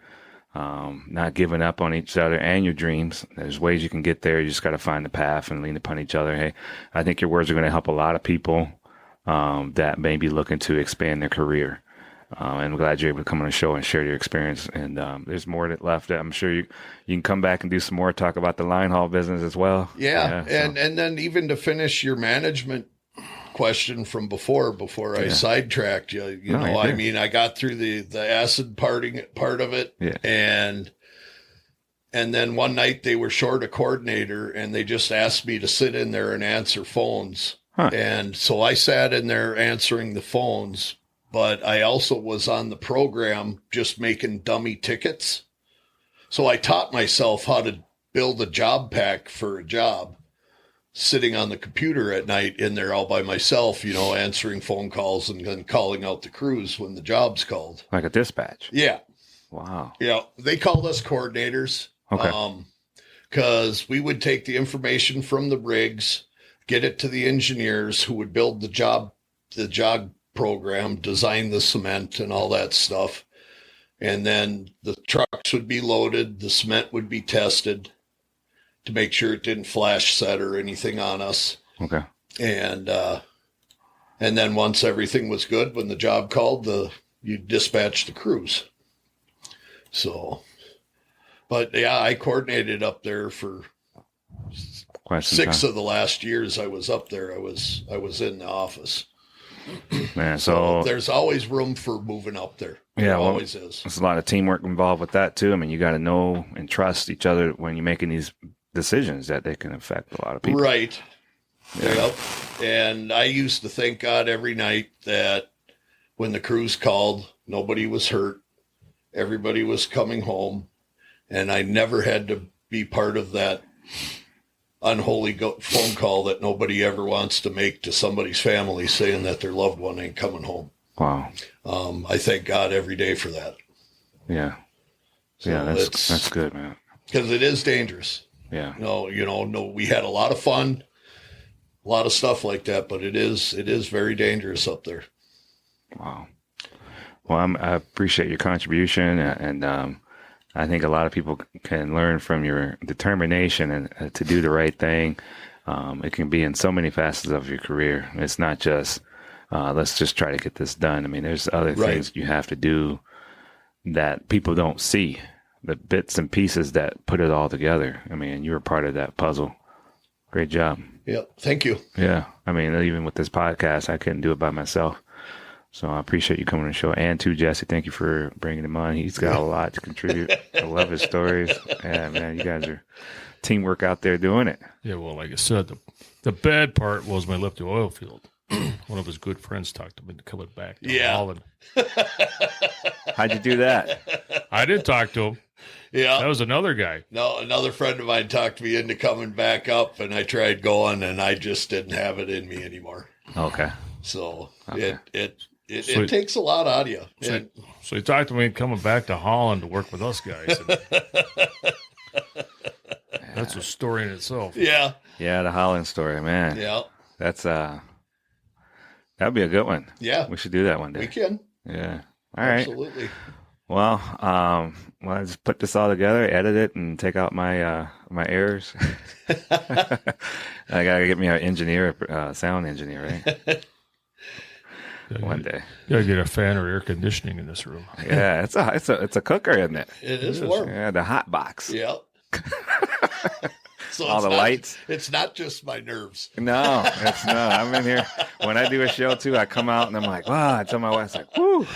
not giving up on each other and your dreams. There's ways you can get there. You just got to find the path and lean upon each other. Hey, I think your words are going to help a lot of people that may be looking to expand their career. And I'm glad you're able to come on the show and share your experience. And there's more that left. I'm sure you can come back and do some more, talk about the line haul business as well. Yeah. And then even to finish your management question from before I sidetracked you. I mean, I got through the acid part of it. Yeah. And then one night they were short a coordinator and they just asked me to sit in there and answer phones. Huh. And so I sat in there answering the phones, but I also was on the program just making dummy tickets. So I taught myself how to build a job pack for a job, sitting on the computer at night in there all by myself, answering phone calls and then calling out the crews when the job's called. Like a dispatch? Yeah. Wow. Yeah. They called us coordinators. Okay. Because we would take the information from the rigs, get it to the engineers who would build the job program, design the cement and all that stuff. And then the trucks would be loaded, the cement would be tested to make sure it didn't flash set or anything on us. Okay. And then once everything was good, when the job called, you dispatch the crews. So, but yeah, I coordinated up there for 6 of the last years I was up there. I was in the office. Man, so there's always room for moving up there. Yeah, always is. There's a lot of teamwork involved with that too. I mean, you got to know and trust each other when you're making these decisions that they can affect a lot of people. Right. Yeah. Yep. And I used to thank God every night that when the crews called, nobody was hurt. Everybody was coming home. And I never had to be part of that unholy phone call that nobody ever wants to make to somebody's family saying that their loved one ain't coming home. Wow. I thank God every day for that. Yeah. So yeah, that's good, man. Because it is dangerous. Yeah. No, we had a lot of fun, a lot of stuff like that, but it is very dangerous up there. Wow. Well, I appreciate your contribution, and I think a lot of people can learn from your determination and to do the right thing. It can be in so many facets of your career. It's not just let's just try to get this done. I mean, there's other things you have to do that people don't see, the bits and pieces that put it all together. I mean, you were part of that puzzle. Great job. Yeah, thank you. Yeah, I mean, even with this podcast, I couldn't do it by myself. So I appreciate you coming on the show. And too, Jesse, thank you for bringing him on. He's got a lot to contribute. I love his stories. Yeah, man, you guys are teamwork out there doing it. Yeah, well, like I said, the bad part was when I left the oil field. One of his good friends talked him into coming back to Holland. How'd you do that? I did talk to him. Yeah. That was another guy. No, another friend of mine talked me into coming back up, and I tried going, and I just didn't have it in me anymore. Okay. So Okay. it takes a lot out of you. So he talked to me coming back to Holland to work with us guys. That's a story in itself. Yeah. Yeah, the Holland story, man. Yeah. That's that'd be a good one. Yeah. We should do that one day. We can. Yeah. All right. Absolutely. Well, I just put this all together, edit it, and take out my my errors. I gotta get me an engineer, sound engineer, right? One day. You gotta get a fan or air conditioning in this room. Yeah, it's a cooker, isn't it? It is warm. Yeah, the hot box. Yeah. So All the lights. It's not just my nerves. No, it's not. I'm in here. When I do a show too, I come out and I'm like, wow. I tell my wife, like, whoo.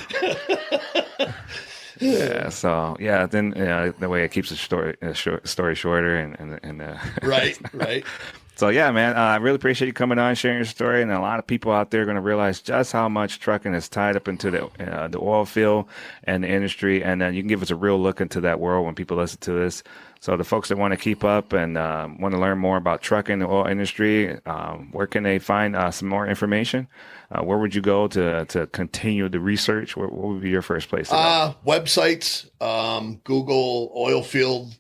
Yeah. So yeah, then the way it keeps the story shorter and right. So yeah, man, I really appreciate you coming on, sharing your story, and a lot of people out there are going to realize just how much trucking is tied up into the oil field and the industry, and then you can give us a real look into that world when people listen to this. So the folks that want to keep up and want to learn more about trucking, the oil industry, where can they find some more information? Where would you go to continue the research? What would be your first place to go? Websites, Google oil field,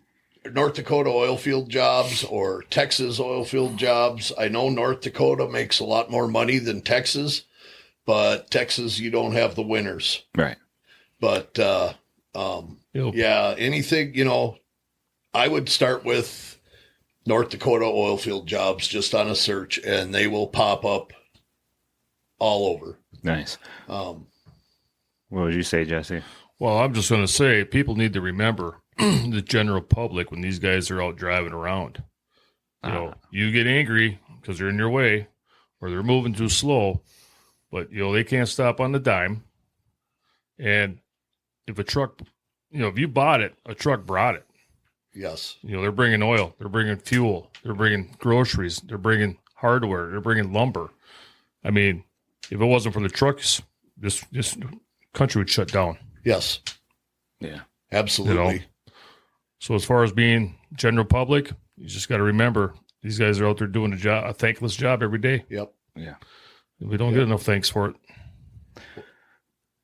North Dakota oil field jobs or Texas oil field jobs. I know North Dakota makes a lot more money than Texas, but Texas, you don't have the winners. Right. But yeah, anything, I would start with North Dakota oil field jobs just on a search, and they will pop up all over. Nice. What would you say, Jesse? Well, I'm just going to say people need to remember the general public when these guys are out driving around. You get angry because they're in your way or they're moving too slow, but, they can't stop on the dime. And if a truck, if you bought it, a truck brought it. Yes. They're bringing oil, they're bringing fuel, they're bringing groceries, they're bringing hardware, they're bringing lumber. I mean, if it wasn't for the trucks, this country would shut down. Yes. Yeah. Absolutely. So as far as being general public, you just got to remember these guys are out there doing a thankless job every day. Yep. Yeah. We don't get enough thanks for it.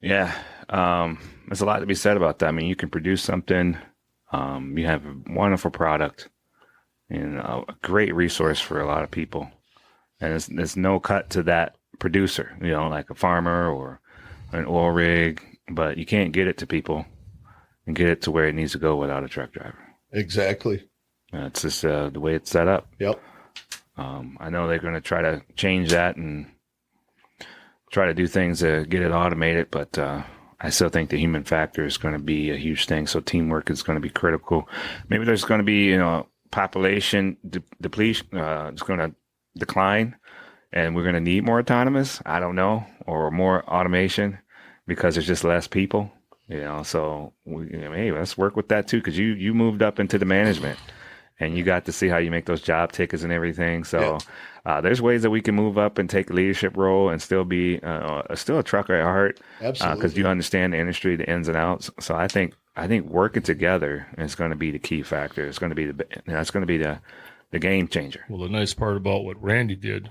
Yeah. There's a lot to be said about that. I mean, you can produce something. You have a wonderful product and a great resource for a lot of people. And there's no cut to that producer, like a farmer or an oil rig, but you can't get it to people and get it to where it needs to go without a truck driver. Exactly. It's just the way it's set up. Yep. I know they're going to try to change that and try to do things to get it automated, but I still think the human factor is going to be a huge thing. So teamwork is going to be critical. Maybe there's going to be, population depletion. It's going to decline, and we're going to need more autonomous. I don't know, or more automation because there's just less people. So hey, let's work with that too, because you moved up into the management, and you got to see how you make those job tickets and everything. So there's ways that we can move up and take a leadership role and still be still a trucker at heart. Absolutely. Because you understand the industry, the ins and outs. So I think working together is going to be the key factor. It's going to be that's going to be the game changer. Well, the nice part about what Randy did,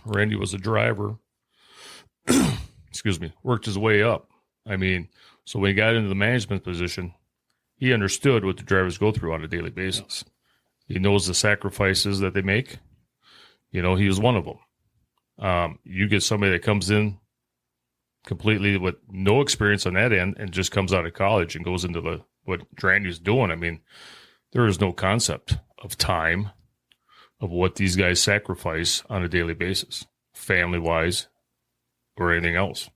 Randy was a driver. Excuse me, worked his way up. I mean, so when he got into the management position, he understood what the drivers go through on a daily basis. He knows the sacrifices that they make. He was one of them. You get somebody that comes in completely with no experience on that end and just comes out of college and goes into what Randy's doing. I mean, there is no concept of time of what these guys sacrifice on a daily basis, family-wise or anything else.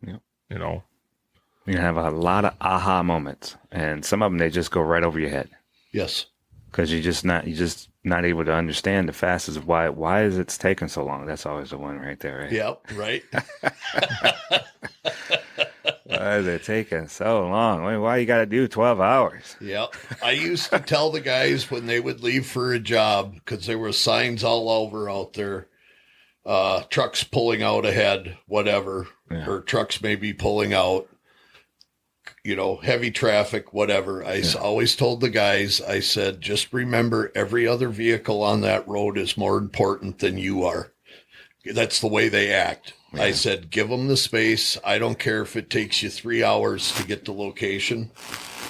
Yeah. You have a lot of aha moments, and some of them, they just go right over your head. Yes. Because you're just not able to understand the facets of why is it taking so long. That's always the one right there, right? Yep, right. Why is it taking so long? Why you got to do 12 hours? Yep. I used to tell the guys when they would leave for a job, because there were signs all over out there, trucks pulling out ahead, whatever, or trucks maybe pulling out, heavy traffic, whatever. I always told the guys, I said, just remember, every other vehicle on that road is more important than you are. That's the way they act. Yeah. I said, give them the space. I don't care if it takes you 3 hours to get to location.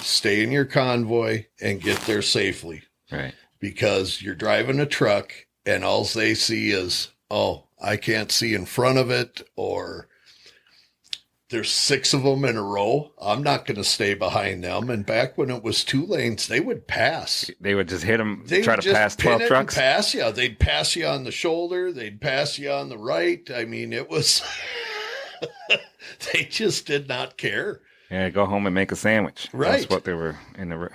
Stay in your convoy and get there safely. Right. Because you're driving a truck and all they see is, oh, I can't see in front of it, or there's 6 of them in a row. I'm not going to stay behind them. And back when it was 2 lanes, they would pass. They would just hit them, try to pass 12 trucks? Pass you. They'd pass you on the shoulder. They'd pass you on the right. I mean, it was, they just did not care. Yeah, go home and make a sandwich. Right. That's what they were in the...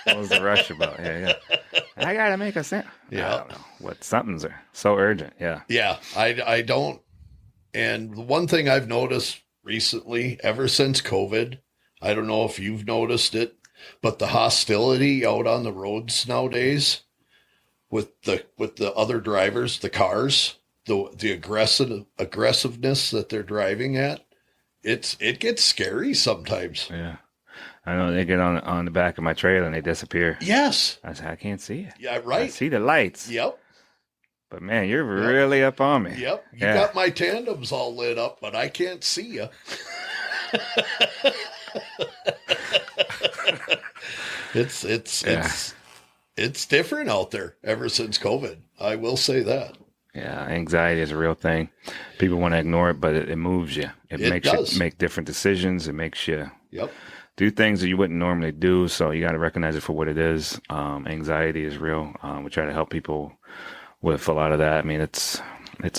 What was the rush about? Yeah. I got to make a sandwich. Yeah. I don't know. Something's so urgent. Yeah. Yeah. I don't. And the one thing I've noticed recently, ever since COVID, I don't know if you've noticed it, but the hostility out on the roads nowadays with the other drivers, the cars, the aggressiveness that they're driving at, it gets scary sometimes. Yeah. I know they get on the back of my trailer and they disappear. Yes. I said, I can't see it. Yeah, right. I see the lights. Yep. But man, you're really up on me. Yep. You got my tandems all lit up, but I can't see you. It's different out there ever since COVID. I will say that. Yeah, anxiety is a real thing. People want to ignore it, but it moves you. It makes you make different decisions. It makes you do things that you wouldn't normally do. So you got to recognize it for what it is. Anxiety is real. We try to help people with a lot of that. I mean, it's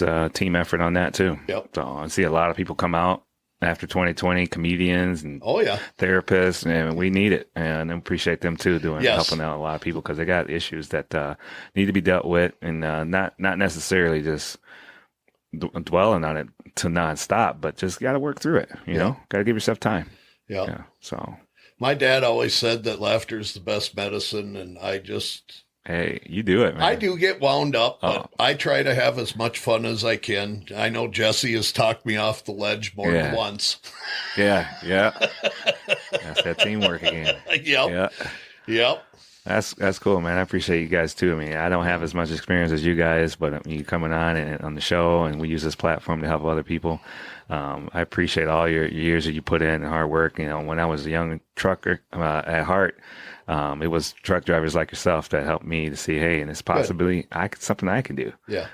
a team effort on that too. Yep. So I see a lot of people come out after 2020, comedians and therapists, and we need it. And I appreciate them too helping out a lot of people, because they got issues that need to be dealt with, and not necessarily just dwelling on it to nonstop, but just got to work through it. You know, got to give yourself time. Yeah. So my dad always said that laughter is the best medicine, and hey, you do it, man. I do get wound up, but I try to have as much fun as I can. I know Jesse has talked me off the ledge more than once. Yeah. That's that teamwork again. Yep. That's cool, man. I appreciate you guys too. I mean, I don't have as much experience as you guys, but you coming on and on the show, and we use this platform to help other people. I appreciate all your years that you put in and hard work. You know, when I was a young trucker at heart, it was truck drivers like yourself that helped me to see, hey, and it's possibly something I can do. Yeah.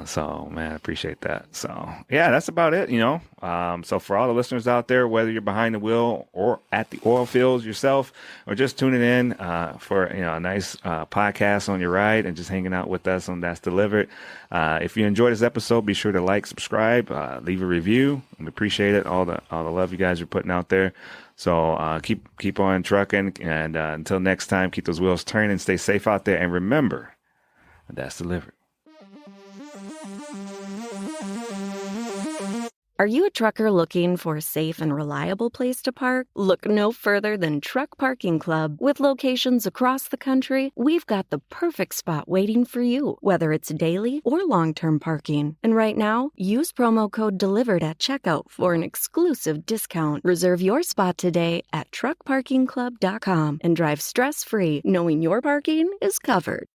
So, man, I appreciate that. So, yeah, that's about it, you know. So for all the listeners out there, whether you're behind the wheel or at the oil fields yourself, or just tuning in for a nice podcast on your ride and just hanging out with us on That's Delivered. If you enjoyed this episode, be sure to like, subscribe, leave a review. We appreciate it, all the love you guys are putting out there. So keep on trucking, and until next time, keep those wheels turning, stay safe out there, and remember, That's Delivered. Are you a trucker looking for a safe and reliable place to park? Look no further than Truck Parking Club. With locations across the country, we've got the perfect spot waiting for you, whether it's daily or long-term parking. And right now, use promo code DELIVERED at checkout for an exclusive discount. Reserve your spot today at truckparkingclub.com and drive stress-free, knowing your parking is covered.